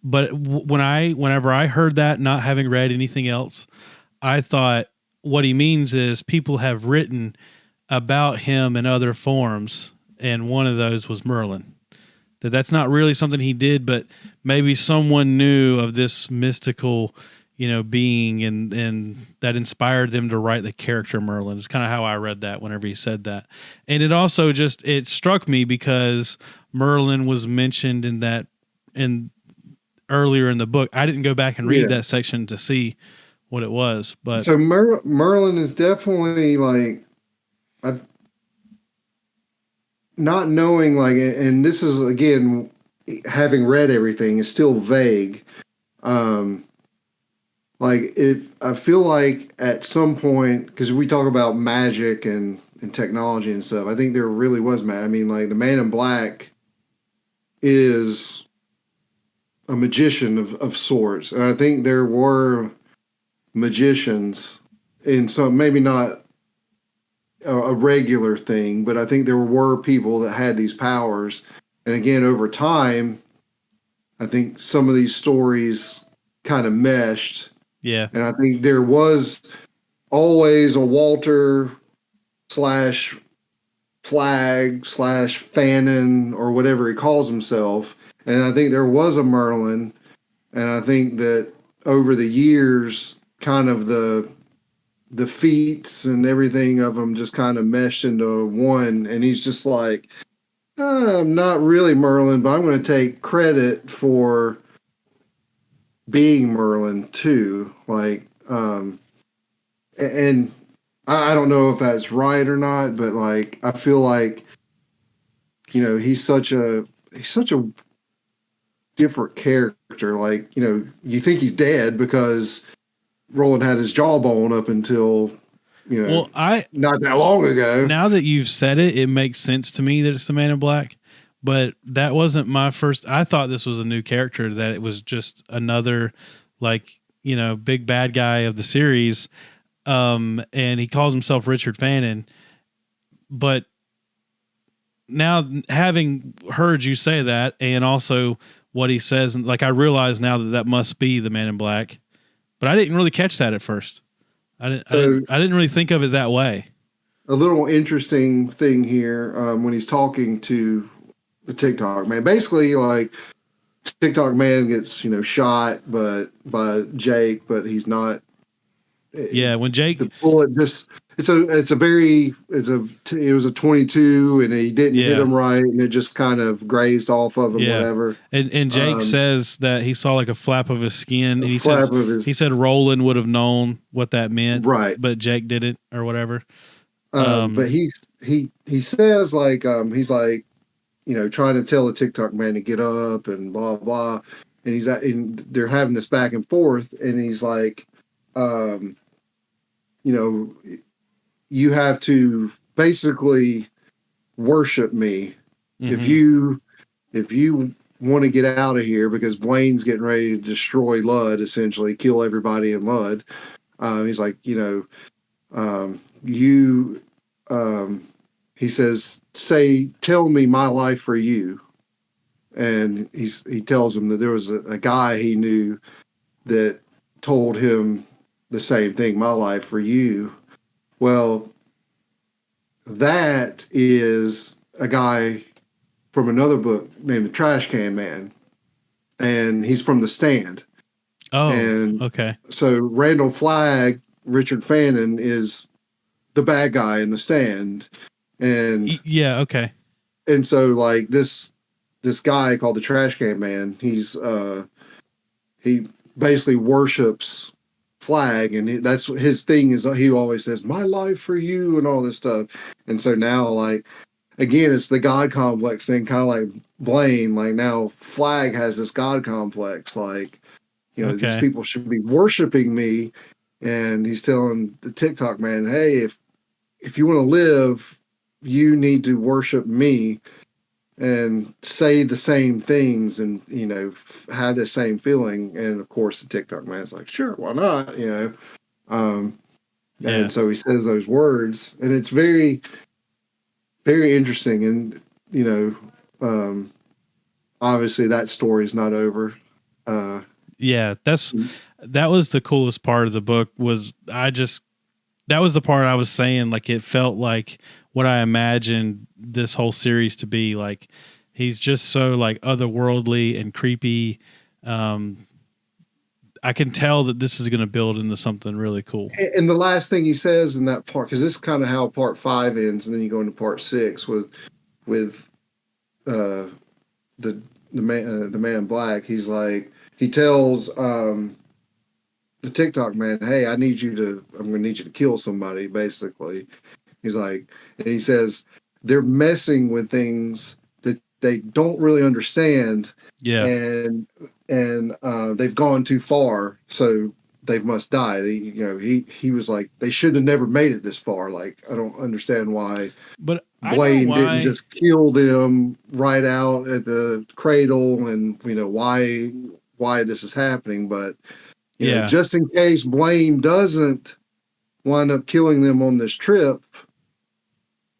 But whenever I heard that, not having read anything else, I thought what he means is people have written about him in other forms, and one of those was Merlin. That's not really something he did, but maybe someone knew of this mystical, being, and that inspired them to write the character Merlin. It's kind of how I read that whenever he said that. And it also it struck me because Merlin was mentioned in earlier in the book. I didn't go back and read that section to see what it was, but so Merlin is definitely like, not knowing, like, and this is again, having read everything, is still vague. Like, if I feel like at some point, because we talk about magic and technology and stuff, I think there really was magic. I mean, like, the Man in Black is a magician of sorts, and I think there were magicians in some, maybe not a regular thing, but I think there were people that had these powers. And again, over time, I think some of these stories kind of meshed. Yeah. And I think there was always a Walter /Flag /Fanon or whatever he calls himself. And I think there was a Merlin. And I think that over the years, kind of the feats and everything of them just kind of meshed into one. And he's just like, I'm not really Merlin, but I'm going to take credit for being Merlin too. Like, and I don't know if that's right or not, but like, I feel like, he's such a different character. Like, you think he's dead because Roland had his jawbone up until, not that long ago. Now that you've said it, it makes sense to me that it's the Man in Black. but that wasn't my first. I thought this was a new character, that it was just another, like, big bad guy of the series. And he calls himself Richard Fannin. But now, having heard you say that, and also what he says, and like, I realize now that must be the Man in Black, but I didn't really catch that at first. I didn't really think of it that way. A little interesting thing here, when he's talking to the TikTok man, basically, like, TikTok man gets shot, but by Jake, but he's not. Yeah, when Jake, the bullet just it was a 22, and he didn't hit him right, and it just kind of grazed off of him, whatever. And Jake says that he saw like a flap of his skin, and he said Roland would have known what that meant, right? But Jake didn't, or whatever. But he says, like, he's like, trying to tell the TikTok man to get up and blah blah, and they're having this back and forth, and he's like, you have to basically worship me. Mm-hmm. If you want to get out of here, because Blaine's getting ready to destroy Lud, essentially kill everybody in Lud. He's like, he says, tell me my life for you. And he tells him that there was a guy he knew that told him the same thing, my life for you. Well, that is a guy from another book named The Trash Can Man, and he's from The Stand. Oh, and okay. So Randall Flagg, Richard Fannin, is the bad guy in The Stand. And yeah, okay. And so, like, this guy called the Trash Can Man, he basically worships Flagg, and that's his thing. Is he always says my life for you and all this stuff. And so now, like, again, it's the God complex thing, kind of like Blaine. Like, now Flagg has this God complex, like, these people should be worshiping me, and he's telling the TikTok man, hey, if you want to live, you need to worship me and say the same things, and have the same feeling. And of course the TikTok man is like, sure, why not? And so he says those words, and it's very, very interesting. And obviously that story is not over. That was the coolest part of the book. That was the part I was saying, like, it felt like what I imagined this whole series to be. Like, he's just so, like, otherworldly and creepy. I can tell that this is going to build into something really cool. And the last thing he says in that part, because this is kind of how part 5 ends, and then you go into part 6 with the man in black. He's like, he tells the TikTok man, hey, I'm going to need you to kill somebody, basically. He's like, and he says, they're messing with things that they don't really understand. Yeah. And they've gone too far, so they must die. He was like, they should have never made it this far. Like, I don't understand why Blaine didn't just kill them right out at the cradle, and why this is happening. But just in case Blaine doesn't wind up killing them on this trip,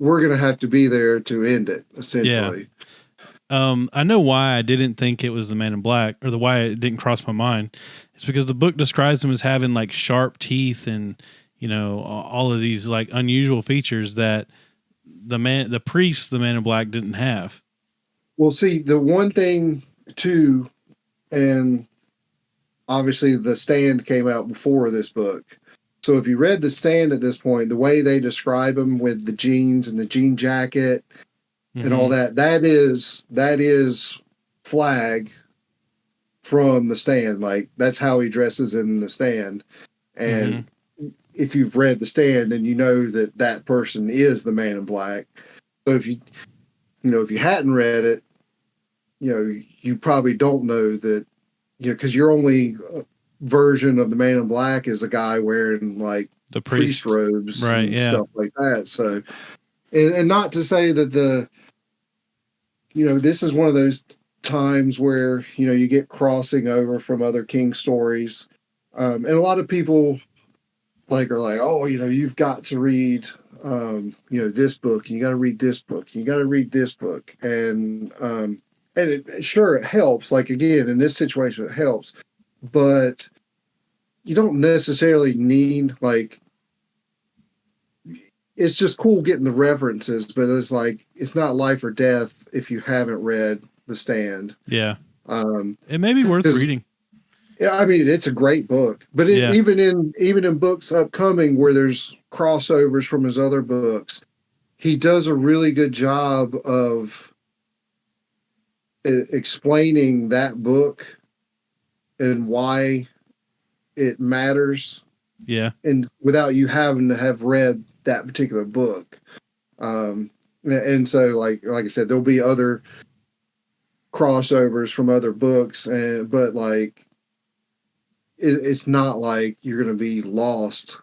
we're going to have to be there to end it, essentially. Yeah. I know why I didn't think it was the Man in Black, or why it didn't cross my mind. It's because the book describes him as having, like, sharp teeth and, all of these, like, unusual features that the priest, the Man in Black, didn't have. Well, see, the one thing too, and obviously The Stand came out before this book. So if you read The Stand at this point, the way they describe him with the jeans and the jean jacket and all that, that is Flagg from The Stand. Like, that's how he dresses in The Stand. And if you've read The Stand, then you know that person is the Man in Black. So if you hadn't read it, you probably don't know that, because your only version of the Man in Black is a guy wearing, like, the priest robes, right, and stuff like that. So, and not to say that this is one of those times where, you get crossing over from other King stories. And a lot of people are like, oh, you've got to read, this book, and you got to read this book, and you got to read this book. And it helps. Like, again, in this situation, it helps, but you don't necessarily need, it's just cool getting the references, but it's like, it's not life or death if you haven't read The Stand. Yeah. It may be worth reading. Yeah, I mean, it's a great book, but even in books upcoming where there's crossovers from his other books, he does a really good job of explaining that book and why it matters. Yeah. And without you having to have read that particular book. And so like I said, there'll be other crossovers from other books, but it's not like you're going to be lost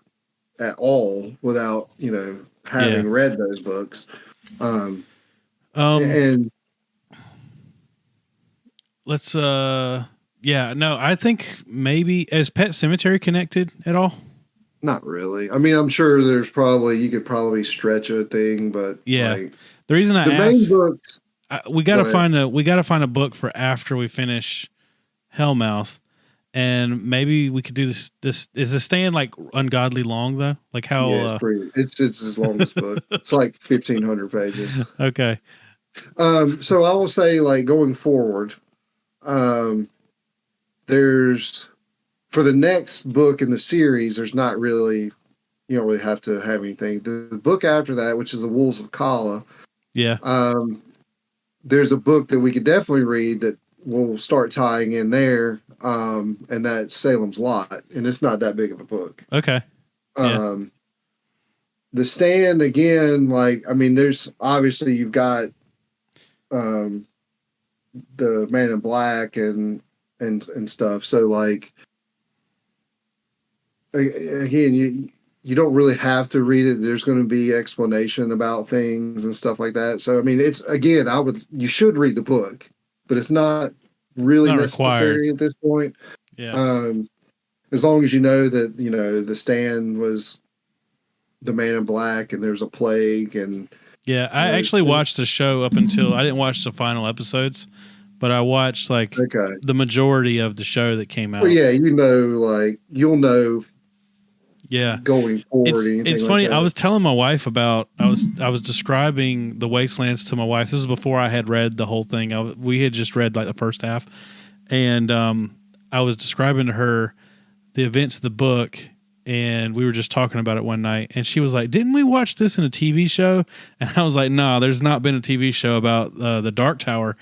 at all without, having read those books. And let's, I think maybe, is Pet Sematary connected at all? Not really. I mean, I'm sure you could probably stretch a thing, but the reason I asked, main books, we got to find a book for after we finish Hellmouth. And maybe we could do this. Is The Stand ungodly long though? Like how? Yeah, it's his longest book. It's 1,500 pages. Okay. So I will say, going forward, there's, for the next book in the series, there's not really, you don't really have to have anything. The book after that, which is The Wolves of Kala. Yeah. There's a book that we could definitely read that we'll start tying in there. And that's Salem's Lot, and it's not that big of a book. Okay. The Stand, again, there's obviously, you've got the Man in Black and stuff. So again, you don't really have to read it. There's going to be explanation about things and stuff like that. So I mean, it's, again, you should read the book, but it's not really necessary at this point. Yeah. As long as you know that, The Stand was the Man in Black and there's a plague and. Yeah, I actually watched the show up until, I didn't watch the final episodes, but I watched the majority of the show that came out. Well, yeah, you'll know. Yeah. Going forward. It's funny. I was telling my wife about, I was describing the Wastelands to my wife. This was before I had read the whole thing. We had just read the first half, and I was describing to her the events of the book, and we were just talking about it one night, and she was like, "Didn't we watch this in a TV show?" And I was like, "No, there's not been a TV show about the Dark Tower."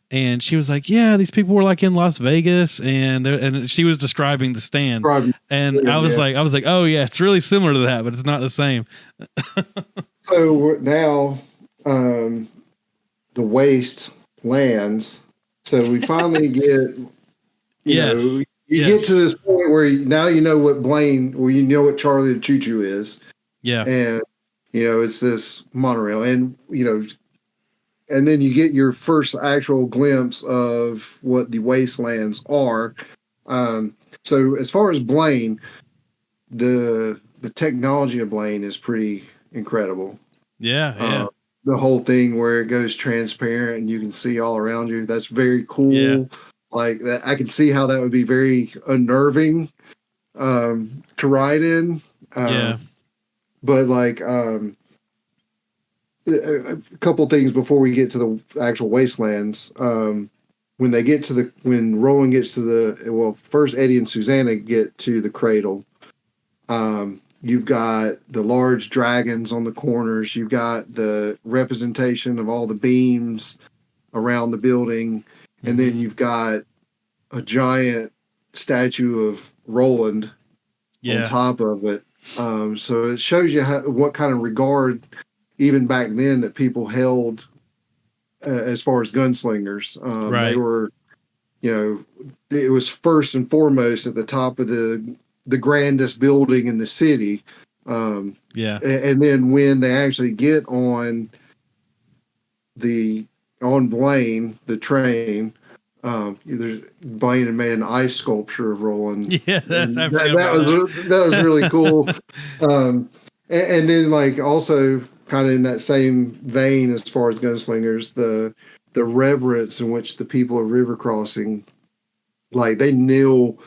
And she was like, "Yeah, these people were in Las Vegas," and she was describing The Stand, and I was like, "Oh yeah, it's really similar to that, but it's not the same." So now, the Wastelands. So we finally get, you get to this point where now you know what you know what Charlie the Choo Choo is. Yeah, and it's this monorail, and and then you get your first actual glimpse of what the Wastelands are. So as far as Blaine, the technology of Blaine is pretty incredible. Yeah. The whole thing where it goes transparent and you can see all around you. That's very cool. Yeah. That, I can see how that would be very unnerving to ride in. But a couple things before we get to the actual Wastelands. When Roland gets to first Eddie and Susanna get to the cradle. You've got the large dragons on the corners. You've got the representation of all the beams around the building. Mm-hmm. And then you've got a giant statue of Roland on top of it. So it shows you what kind of regard, even back then, that people held as far as gunslingers. They were, it was first and foremost at the top of the grandest building in the city. And then when they actually get on the on Blaine, the train. Blaine had made an ice sculpture of Roland. Yeah, And that was really cool. And then like also kind of in that same vein as far as gunslingers, the reverence in which the people of River Crossing, like they kneel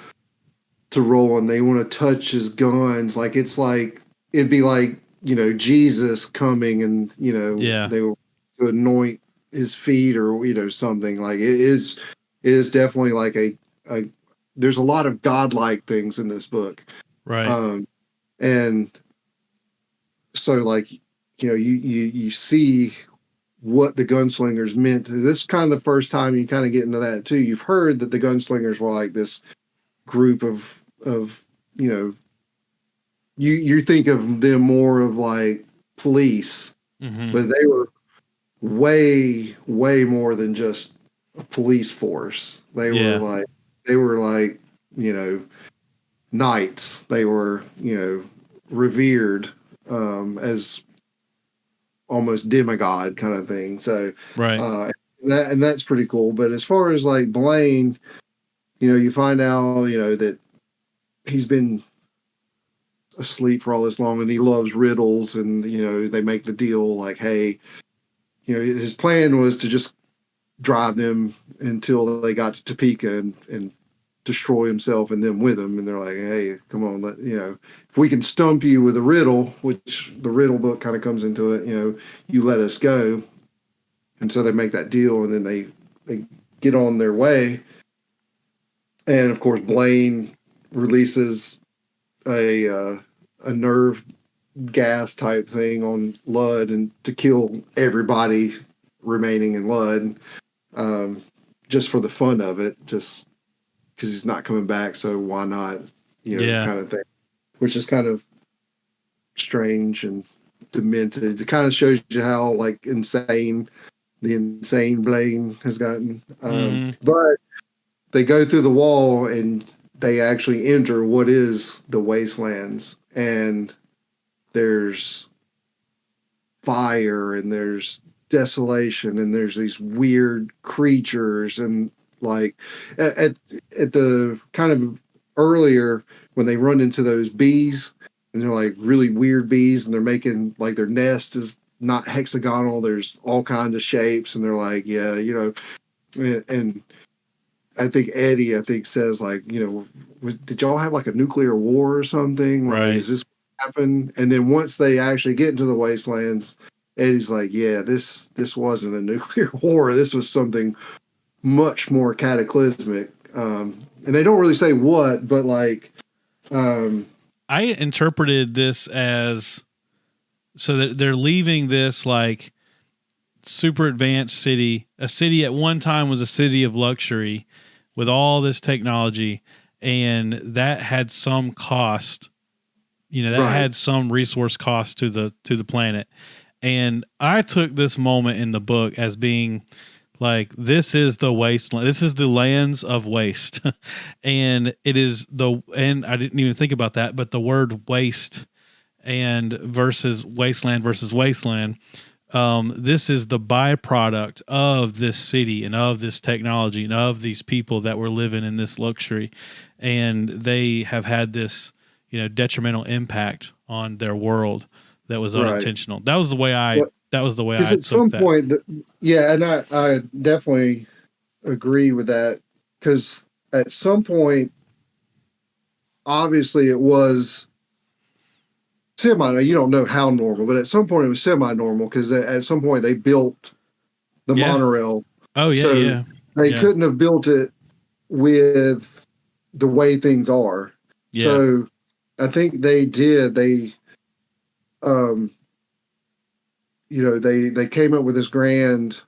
to Roland, they want to touch his guns, like it's like it'd be like Jesus coming and they will to anoint his feet or something. Like it is definitely like a there's a lot of godlike things in this book, right. And so like you see what the gunslingers meant. This is kind of the first time you kind of get into that too. You've heard that the gunslingers were like this group of you think of them more of like police, but they were way more than just a police force. They were like knights. They were revered as almost demigod kind of thing. So Right. and that's pretty cool. But as far as like Blaine, you find out that he's been asleep for all this long and he loves riddles, and they make the deal like, hey, his plan was to just drive them until they got to Topeka and destroy himself and them with him. And they're like, hey, come on, if we can stump you with a riddle, which the riddle book kind of comes into it, you let us go. And so they make that deal, and then they get on their way. And of course, Blaine releases a nerve gas type thing on Ludd and to kill everybody remaining in Ludd, just for the fun of it, just because he's not coming back, so why not, kind of thing, which is kind of strange and demented. It kind of shows you how like insane Blaine has gotten. But they go through the wall and they actually enter what is the wastelands, and there's fire and there's desolation and there's these weird creatures, and like at the kind of earlier when they run into those bees, and they're like really weird bees, and they're making like their nest is not hexagonal, there's all kinds of shapes, and they're like, yeah, and I think Eddie says like, did y'all have like a nuclear war or something? Like, Right. is this what happened? And then once they actually get into the wastelands, Eddie's like, yeah, this wasn't a nuclear war. This was something much more cataclysmic. And they don't really say what, but like, I interpreted this as so that they're leaving this like super advanced city. A city at one time was a city of luxury with all this technology, and that had some cost. That had some resource cost to the planet. And I took this moment in the book as being like, this is the wasteland. This is the lands of waste. And it is and I didn't even think about that, but the word waste and versus wasteland, this is the byproduct of this city and of this technology and of these people that were living in this luxury. And they have had this, detrimental impact on their world that was unintentional. That was the way I because at some point, and I definitely agree with that, because at some point, obviously it was you don't know how normal, but at some point it was semi-normal, because at some point they built the monorail. Oh yeah, so they couldn't have built it with the way things are. Yeah. So I think they did. They they came up with this grand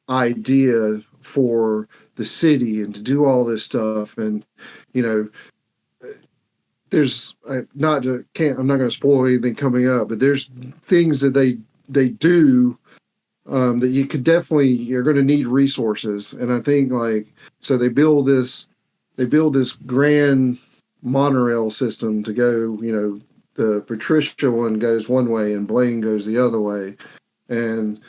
idea for the city and to do all this stuff, and there's I'm not going to spoil anything coming up, but there's things that they do that you're going to need resources. And I think like, so they build this grand monorail system to go, the Patricia one goes one way and Blaine goes the other way. And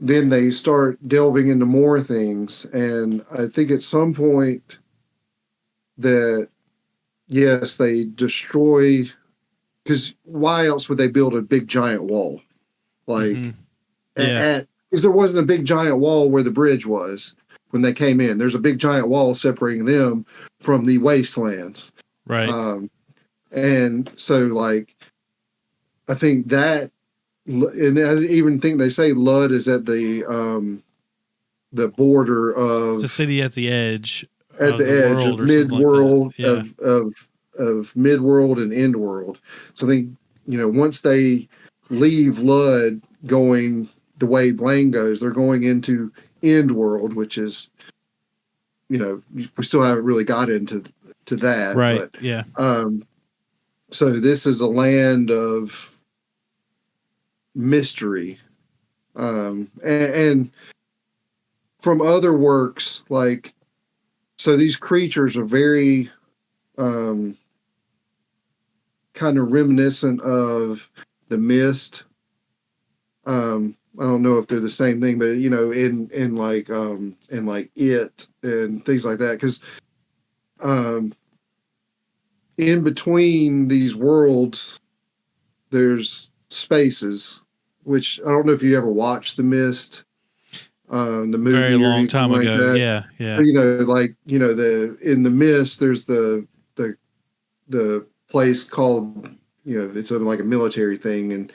then they start delving into more things. And I think at some point that, yes, they destroy, because why else would they build a big giant wall? Like, because there wasn't a big giant wall where the bridge was when they came in. There's a big giant wall separating them from the wastelands. Right. And so, like, I think that, and I even think they say Lud is at the border of, it's a city at the edge, at the edge of mid-world, of mid-world and end-world. So I think, once they leave Lud going the way Blaine goes, they're going into end-world, which is, we still haven't really got into that. Right. But, yeah. So this is a land of mystery. And from other works, like, so these creatures are very kind of reminiscent of the Mist. I don't know if they're the same thing, but in like It and things like that, because in between these worlds there's spaces, which I don't know if you ever watched The Mist, the movie, very long time like ago. that. Yeah. But, in The Mist there's the place called, it's like a military thing, and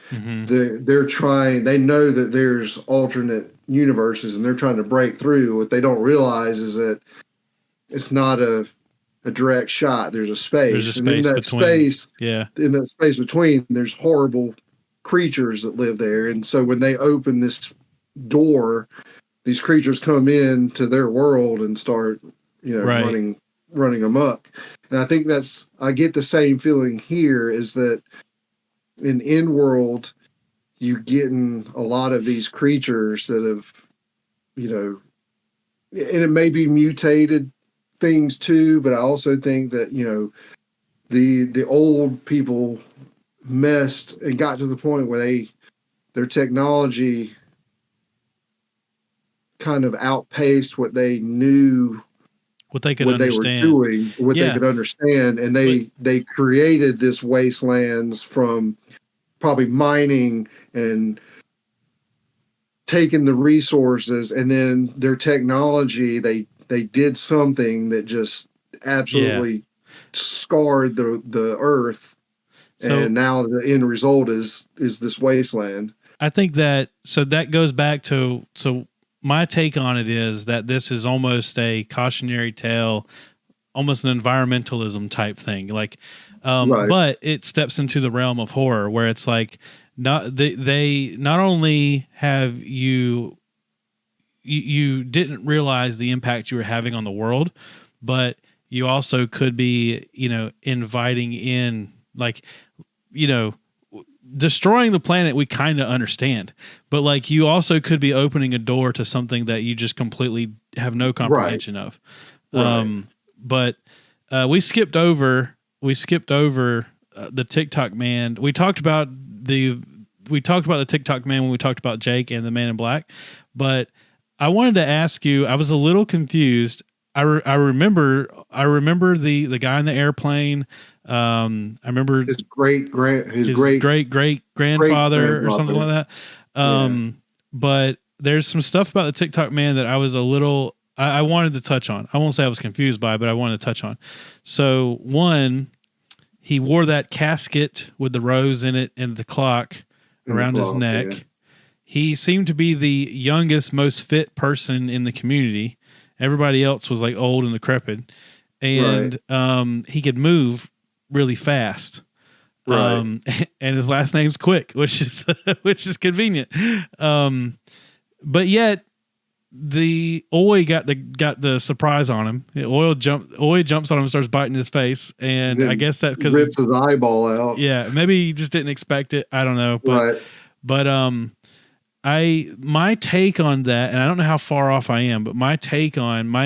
they know that there's alternate universes and they're trying to break through. What they don't realize is that it's not a direct shot. There's a space, and in that space between, there's horrible creatures that live there. And so when they open this door, these creatures come in to their world and start, running amok. And I think I get the same feeling here, is that in Endworld, you getting a lot of these creatures that have, and it may be mutated things too, but I also think that, the old people messed and got to the point where their technology kind of outpaced what they knew, what they could understand. They were doing, they could understand, and they created this wastelands from probably mining and taking the resources, and then their technology, they did something that just absolutely scarred the earth, and now the end result is this wasteland. I think that goes back to my take on it is that this is almost a cautionary tale, almost an environmentalism type thing. Like, but it steps into the realm of horror, where it's like, they not only have you didn't realize the impact you were having on the world, but you also could be, inviting in, like, destroying the planet, we kind of understand, but like, you also could be opening a door to something that you just completely have no comprehension of. But we skipped over the TikTok man. We talked about the TikTok man when we talked about Jake and the Man in Black, but I wanted to ask you, I was a little confused. I remember the guy in the airplane. I remember his great grandfather or something like that. But there's some stuff about the TikTok man that I was a little, I wanted to touch on. I won't say I was confused by, but I wanted to touch on. So one, he wore that casket with the rose in it and the clock around his neck. Yeah. He seemed to be the youngest, most fit person in the community. Everybody else was like old and decrepit, and he could move really fast. And his last name's Quick, which is convenient. But yet the Oi got the surprise on him. Oi jumps on him and starts biting his face, and I guess that's because rips his eyeball out. Yeah, maybe he just didn't expect it. I don't know, but my take on that, and I don't know how far off I am, but my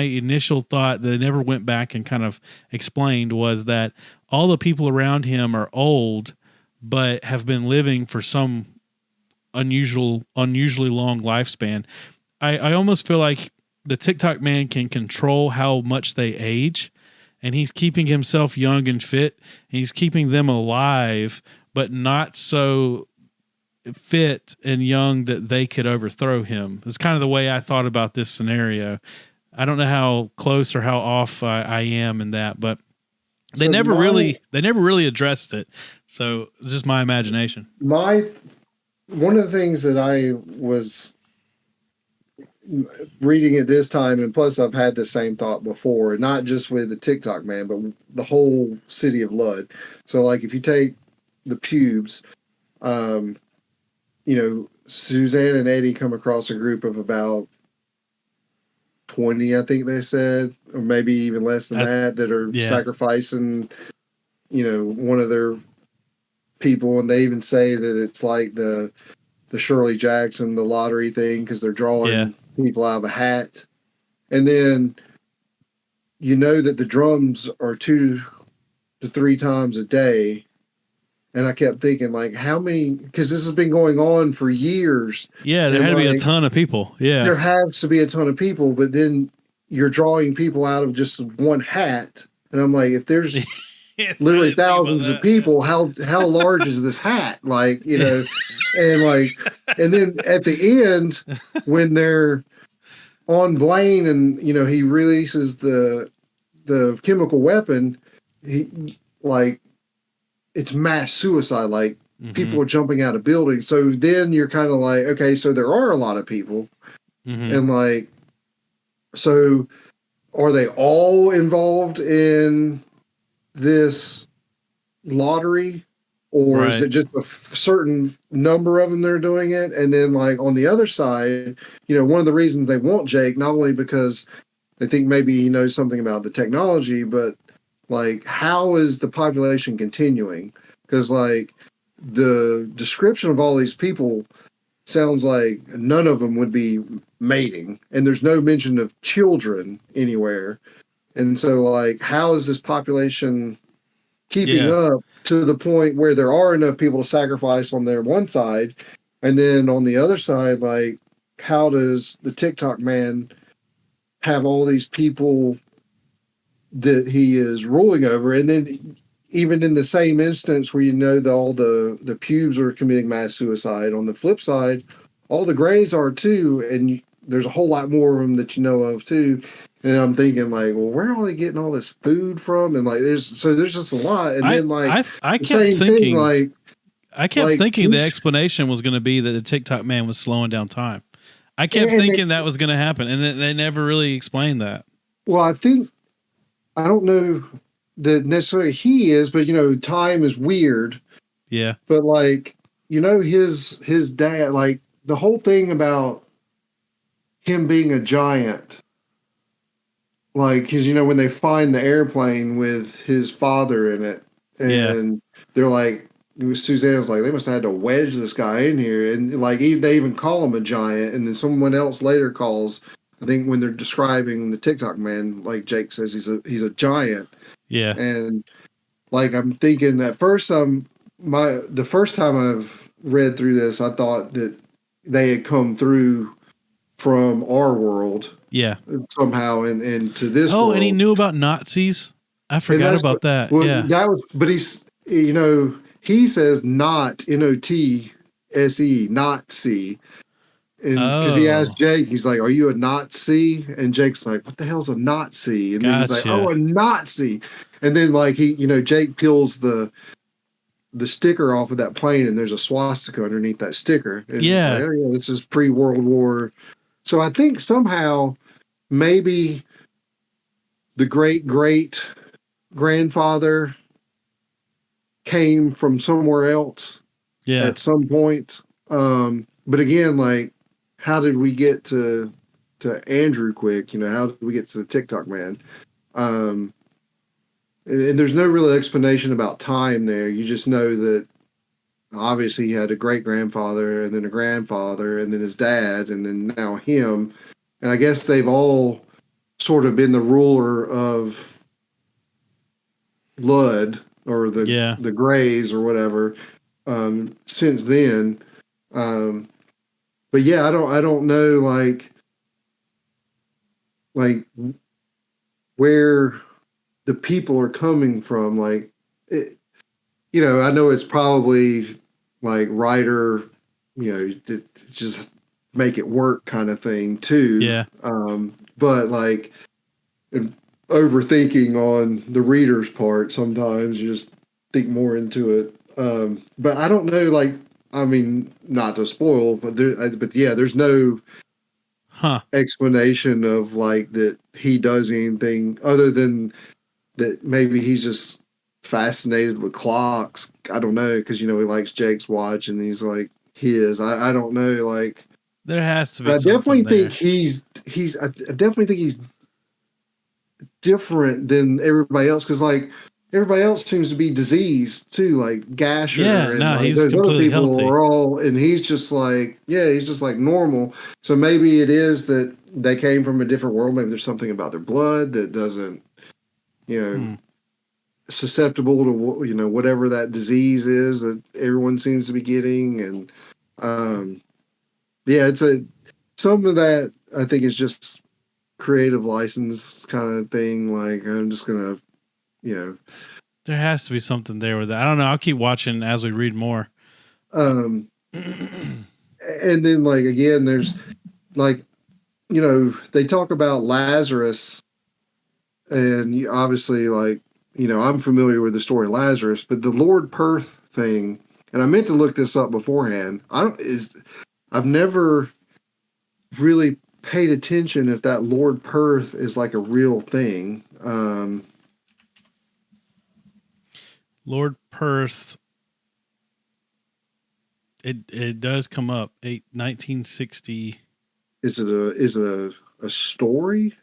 initial thought that I never went back and kind of explained was that all the people around him are old, but have been living for some unusually long lifespan. I almost feel like the TikTok man can control how much they age, and he's keeping himself young and fit, and he's keeping them alive, but not so fit and young that they could overthrow him. It's kind of the way I thought about this scenario. I don't know how close or how off I am in that, but they never really addressed it. So it's just my imagination. One of the things that I was reading at this time, and plus I've had the same thought before, not just with the TikTok man, but the whole city of Lud. So like if you take the pubes, Suzanne and Eddie come across a group of about 20, I think they said, or maybe even less than that are sacrificing, one of their people. And they even say that it's like the Shirley Jackson, the lottery thing, because they're drawing people out of a hat. And then that the drums are 2 to 3 times a day. And I kept thinking, like, how many, because this has been going on for years. Yeah, there had to be a ton of people. Yeah. There has to be a ton of people, but then you're drawing people out of just one hat. And I'm like, if there's literally thousands of people, how large is this hat? Like, and then at the end, when they're on Blaine and, he releases the chemical weapon, it's mass suicide. Like people are jumping out of buildings. So then you're kind of like, okay, so there are a lot of people. And so are they all involved in this lottery, or is it just a certain number of them that are doing it? And then on the other side, one of the reasons they want Jake, not only because they think maybe he knows something about the technology, but how is the population continuing? Because the description of all these people sounds like none of them would be mating, and there's no mention of children anywhere. And so how is this population keeping up to the point where there are enough people to sacrifice on their one side? And then on the other side, how does the TikTok man have all these people that he is ruling over? And then even in the same instance where all the pubes are committing mass suicide, on the flip side, all the grays are too, and there's a whole lot more of them that you know of too. And I'm thinking well, where are they getting all this food from? And there's just a lot. And then I kept thinking the explanation was going to be that the TikTok man was slowing down time. I kept thinking that was going to happen, and they never really explained that. Well, I don't know that necessarily he is, but time is weird. Yeah. But his dad, the whole thing about him being a giant, because when they find the airplane with his father in it, and they're Suzanne's they must have had to wedge this guy in here, and they even call him a giant, and then someone else later calls, I think when they're describing the TikTok man, Jake says he's a giant. Yeah. And I'm thinking at first, the first time I've read through this, I thought that they had come through from our world. Yeah. Somehow into this world. And he knew about Nazis? I forgot about that. Well, yeah. That was, but he's, he says not, N-O-T-S-E, Nazi. And because he asked Jake, he's like, "Are you a Nazi?" And Jake's like, "What the hell's a Nazi?" And then he's like, "Oh, a Nazi." And then he, Jake peels the sticker off of that plane, and there's a swastika underneath that sticker. And he's like, "Oh, yeah, this is pre-World War." So I think somehow maybe the great grandfather came from somewhere else at some point. But again, how did we get to Andrew quick? How did we get to the TikTok man? And there's no real explanation about time there. You just know that obviously he had a great grandfather, and then a grandfather, and then his dad, and then now him. And I guess they've all sort of been the ruler of Lud, or the Greys or whatever, since then. But yeah, I don't know like where the people are coming from. Like, it, I know it's probably like writer, just make it work kind of thing too. Yeah. But like and overthinking on the reader's part, sometimes you just think more into it. But I don't know, like, I mean, not to spoil, but yeah, there's no Huh. explanation of like that he does anything other than that maybe he's just fascinated with clocks. I don't know, because he likes Jake's watch and he's like his. I don't know, like There has to be I definitely something think there. I definitely think he's different than everybody else, because like everybody else seems to be diseased too, like Yeah, Gasher and no, like he's those other completely people healthy. are all, and he's just like, yeah, he's just like normal. So maybe it is that they came from a different world. Maybe there's something about their blood that doesn't, you know, Hmm. susceptible to whatever that disease is that everyone seems to be getting. And yeah, some of that I think is just creative license kind of thing. Like, I'm just gonna, you know, There has to be something there with that. I don't know. I'll keep watching as we read more. um, and then like again, there's like, they talk about Lazarus, and obviously, like, I'm familiar with the story of Lazarus, but the Lord Perth thing, and I meant to look this up beforehand. I've never really paid attention if that Lord Perth is like a real thing. Lord Perth. It does come up. 1960. Is it a story?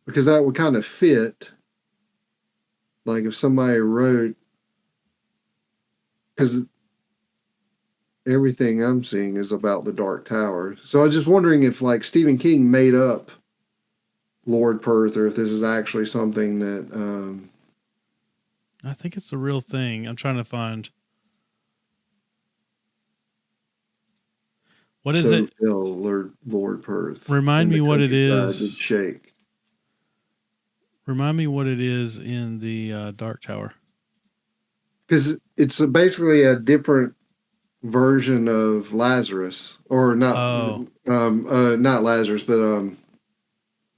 Because that would kind of fit. Like if somebody wrote, because everything I'm seeing is about the Dark Tower. So I was just wondering if like Stephen King made up Lord Perth, or if this is actually something that I think it's a real thing. I'm trying to find. What is so it? fell Lord Perth, Remind and the me what it countryside did is. shake. Remind me what it is in the Dark Tower. Because it's basically a different version of Lazarus, or Oh. not Lazarus, but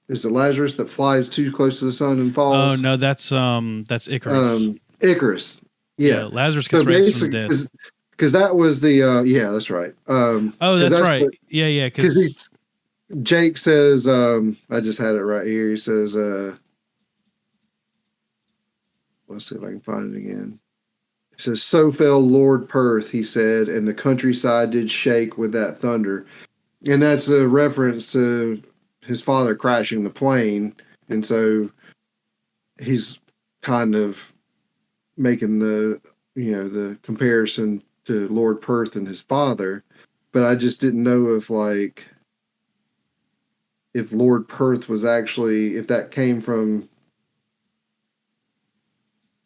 is it Lazarus that flies too close to the sun and Oh falls? no, that's Icarus. Icarus. Yeah, Yeah. Lazarus So gets raised from the basically, dead. because that was the yeah, that's right. Oh, Because that's that's right. what Yeah, yeah. because Because Jake says. I just had it right here. He says, let's see if I can find it again. It says, "So fell Lord Perth," he said, "and the countryside did shake with that thunder." And that's a reference to his father crashing the plane. And so he's kind of making the comparison to Lord Perth and his father. But I just didn't know if Lord Perth was actually, if that came from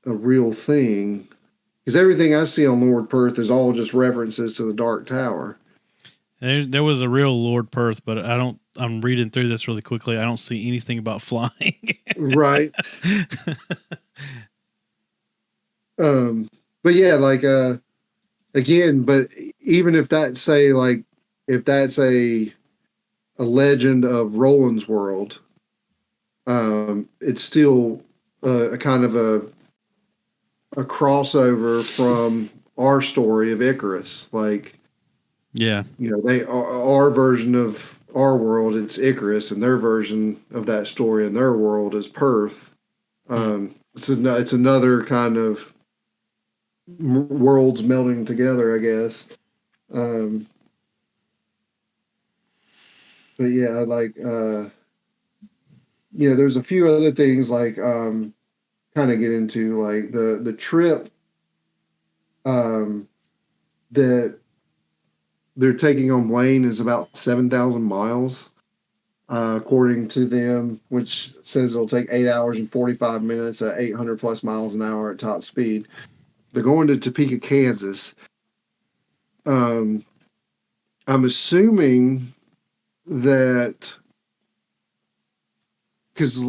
a real thing. Because everything I see on Lord Perth is all just references to the Dark Tower. there was a real Lord Perth, but I don't. I'm reading through this really quickly. I don't see anything about flying. Right. Um, but yeah, like again, but even if that's say like if that's a legend of Roland's world, it's still a kind of a crossover from our story of Icarus. Like, Yeah. they our version of our world, it's Icarus, and their version of that story in their world is Perth. Hmm. It's another kind of worlds melding together, I guess. Um, but yeah, like there's a few other things like kind of get into like the trip um that they're taking on Wayne is about 7,000 miles, according to them, which says it'll take 8 hours and 45 minutes at 800 plus miles an hour at top speed. They're going to Topeka, Kansas. I'm assuming that, because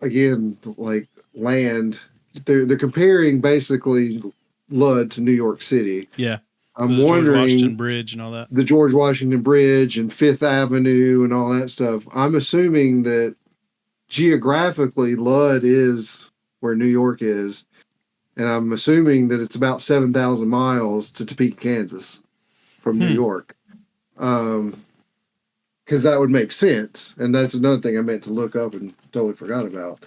again, like land, they're comparing basically Lud to New York City. Yeah. I'm George wondering Washington Bridge and all that. the George Washington Bridge and Fifth Avenue and all that stuff. I'm assuming that geographically Lud is where New York is, and I'm assuming that it's about 7,000 miles to Topeka, Kansas from New York. Because that would make sense. And that's another thing I meant to look up and totally forgot about.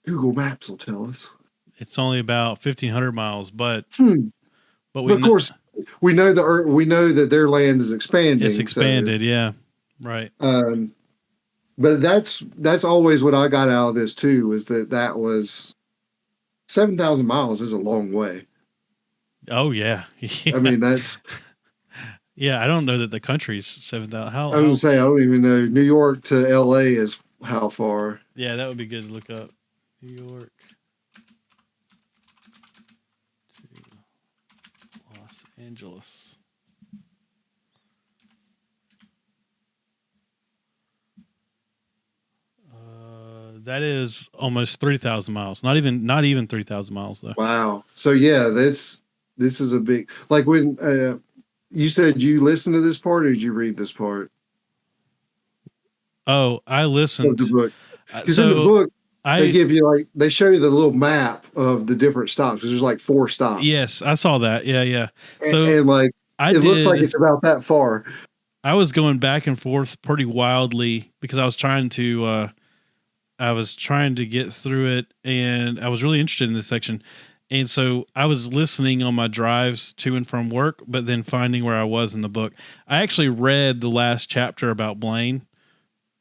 Google Maps will tell us. It's only about 1,500 miles, but of course, we know that their land is expanding. It's expanded, yeah, right. But that's always what I got out of this too, is that was 7,000 miles is a long way. Oh yeah. I mean, that's yeah. I don't know that the country's 7,000. I was gonna say, I don't even know. New York to LA is how far? Yeah, that would be good to look up. New York to Los Angeles. That is almost 3,000 miles. Not even 3,000 miles though. Wow. So yeah, this is a big, like when you said you listened to this part, or did you read this part? Oh, I listened. Of the book. Because in the book, they give you they show you the little map of the different stops. There's like 4 stops. Yes, I saw that. Yeah. So and like it looks like it's about that far. I was going back and forth pretty wildly because I was trying to get through it, and I was really interested in this section. And so I was listening on my drives to and from work, but then finding where I was in the book. I actually read the last chapter about Blaine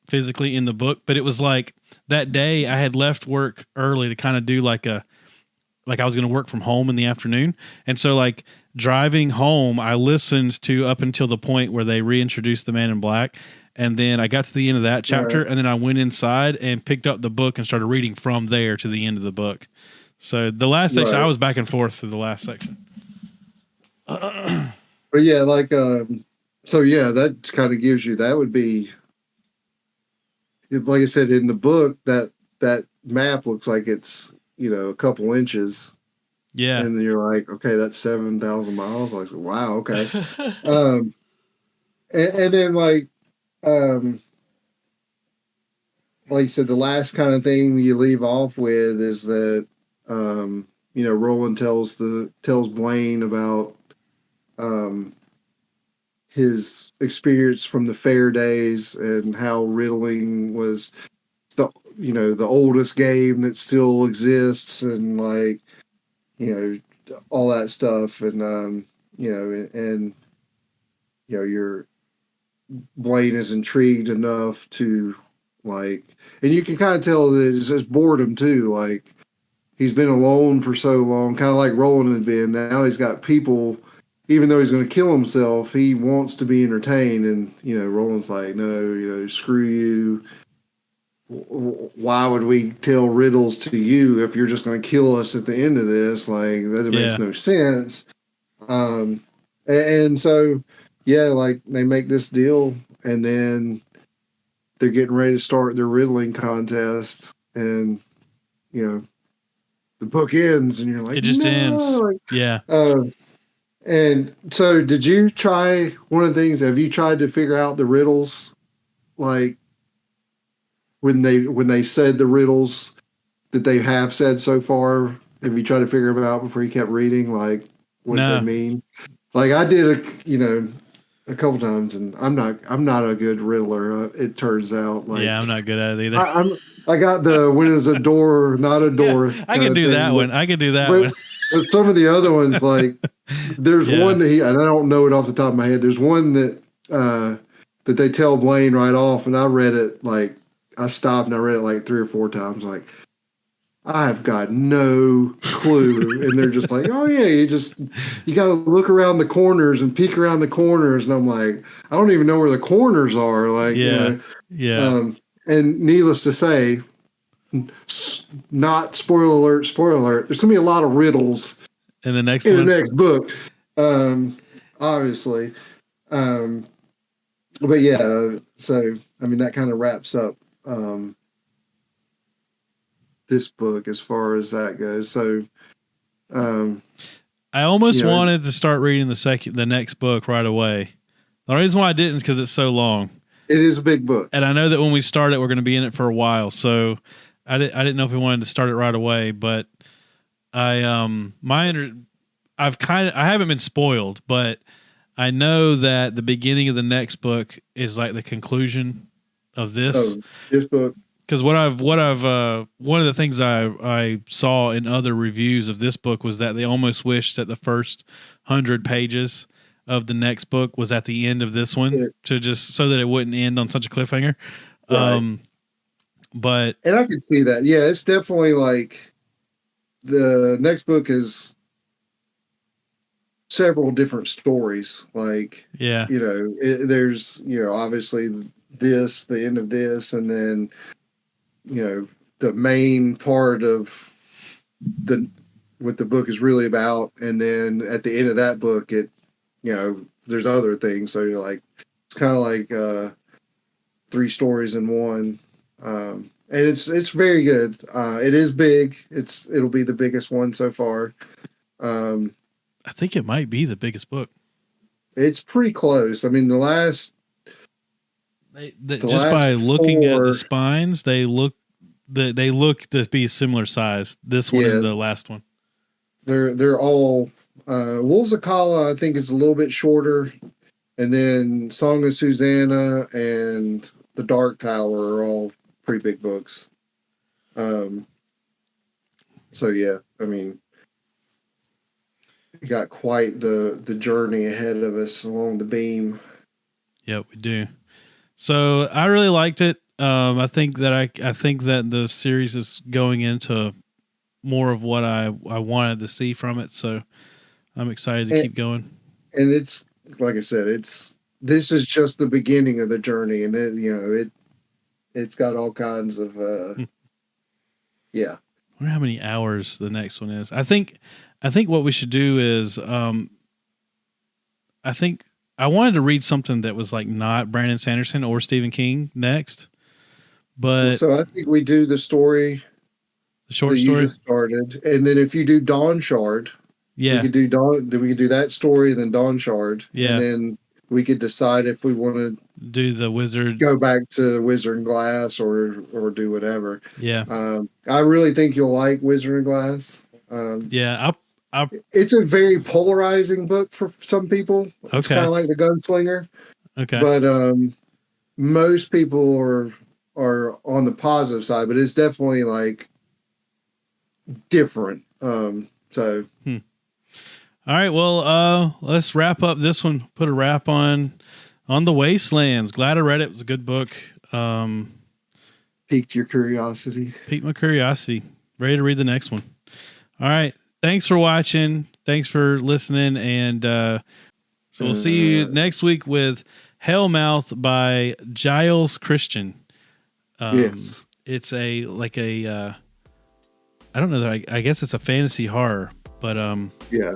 physically in the book, but it was like that day I had left work early to kind of do like I was going to work from home in the afternoon. And so like driving home, I listened to up until the point where they reintroduced the Man in Black. And then I got to the end of that chapter, and then I went inside and picked up the book and started reading from there to the end of the book. So the last section, I was back and forth through the last section. But yeah, like, so yeah, that kind of gives you, that would be, like I said, in the book, that map looks like it's, a couple inches. Yeah. And then you're like, okay, that's 7,000 miles. Like, wow, okay. And then like you said, the last kind of thing you leave off with is that, Roland tells Blaine about his experience from the fair days and how riddling was the oldest game that still exists, and like, all that stuff. And, your Blaine is intrigued enough to like, and you can kind of tell that it's just boredom too. Like, he's been alone for so long, kind of like Roland had been. Now he's got people, even though he's going to kill himself, he wants to be entertained. And, Roland's like, no, screw you. Why would we tell riddles to you if you're just going to kill us at the end of this? Like, that makes no sense. And so, yeah, like they make this deal, and then they're getting ready to start their riddling contest, and the book ends, and you're like, it just ends. Yeah. And so, did you try one of the things? Have you tried to figure out the riddles, like when they said the riddles that they have said so far? Have you tried to figure them out before you kept reading, like what they mean? Like I did a couple times, and I'm not a good riddler. It turns out, like, I'm not good at it either. I got the when is a door not a door. Yeah, I could do that one. I could do that one. But some of the other ones, like there's one that and I don't know it off the top of my head. There's one that they tell Blaine right off, and I read it, like I stopped and I read it like 3 or 4 times. Like I've got no clue. And they're just like, oh yeah, you got to look around the corners and peek around the corners. And I'm like, I don't even know where the corners are. Like, yeah. And needless to say, not spoiler alert, there's going to be a lot of riddles in the next book. Obviously. But yeah, so, I mean, that kind of wraps up, this book as far as that goes. So, I almost wanted to start reading the next book right away. The reason why I didn't is because it's so long. It is a big book, and I know that when we start it, we're going to be in it for a while. So I didn't know if we wanted to start it right away, but I haven't been spoiled, but I know that the beginning of the next book is like the conclusion of this. This book. Because one of the things I saw in other reviews of this book was that they almost wished that the first 100 pages of the next book was at the end of this one to just so that it wouldn't end on such a cliffhanger. Right. But and I could see that. Yeah, it's definitely like the next book is several different stories. Like, there's, obviously the end of this, and then, the main part of what the book is really about. And then at the end of that book, there's other things. So you're like, it's kind of like, 3 stories in one. And it's very good. It is big. It'll be the biggest one so far. I think it might be the biggest book. It's pretty close. I mean, just by looking at the spines, they look to be similar size. This one and the last one. They're all Wolves of Kala, I think, is a little bit shorter, and then Song of Susanna and The Dark Tower are all pretty big books. So yeah, I mean, we got quite the journey ahead of us along the beam. Yeah, we do. So I really liked it. I think that the series is going into more of what I wanted to see from it. So I'm excited to keep going. And it's like I said, this is just the beginning of the journey, and it's got all kinds of yeah. I wonder how many hours the next one is. I think what we should do is I think I wanted to read something that was like not Brandon Sanderson or Stephen King next. But so I think we do the story, the short story you just started, and then if you do Dawn Shard, we could do that story, then Dawn Shard, and then we could decide if we want to do the wizard, go back to Wizard and Glass, or do whatever. Yeah, I really think you'll like Wizard and Glass. It's a very polarizing book for some people. It's kind of like The Gunslinger. Okay, but most people are on the positive side, but it's definitely like different. All right, well, let's wrap up this one. Put a wrap on The Wastelands. Glad I read it. It was a good book. Piqued your curiosity. Piqued my curiosity. Ready to read the next one. All right. Thanks for watching. Thanks for listening. And so we'll see you next week with Hellmouth by Giles Christian. Yes. It's I don't know that I guess it's a fantasy horror, but yeah,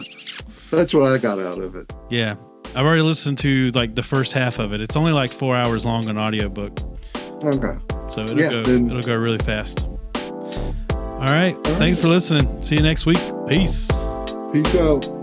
that's what I got out of it. Yeah, I've already listened to like the first half of it. It's only like 4 hours long on audiobook. Okay, so it'll go really fast. All right, thanks for listening. See you next week. Peace out.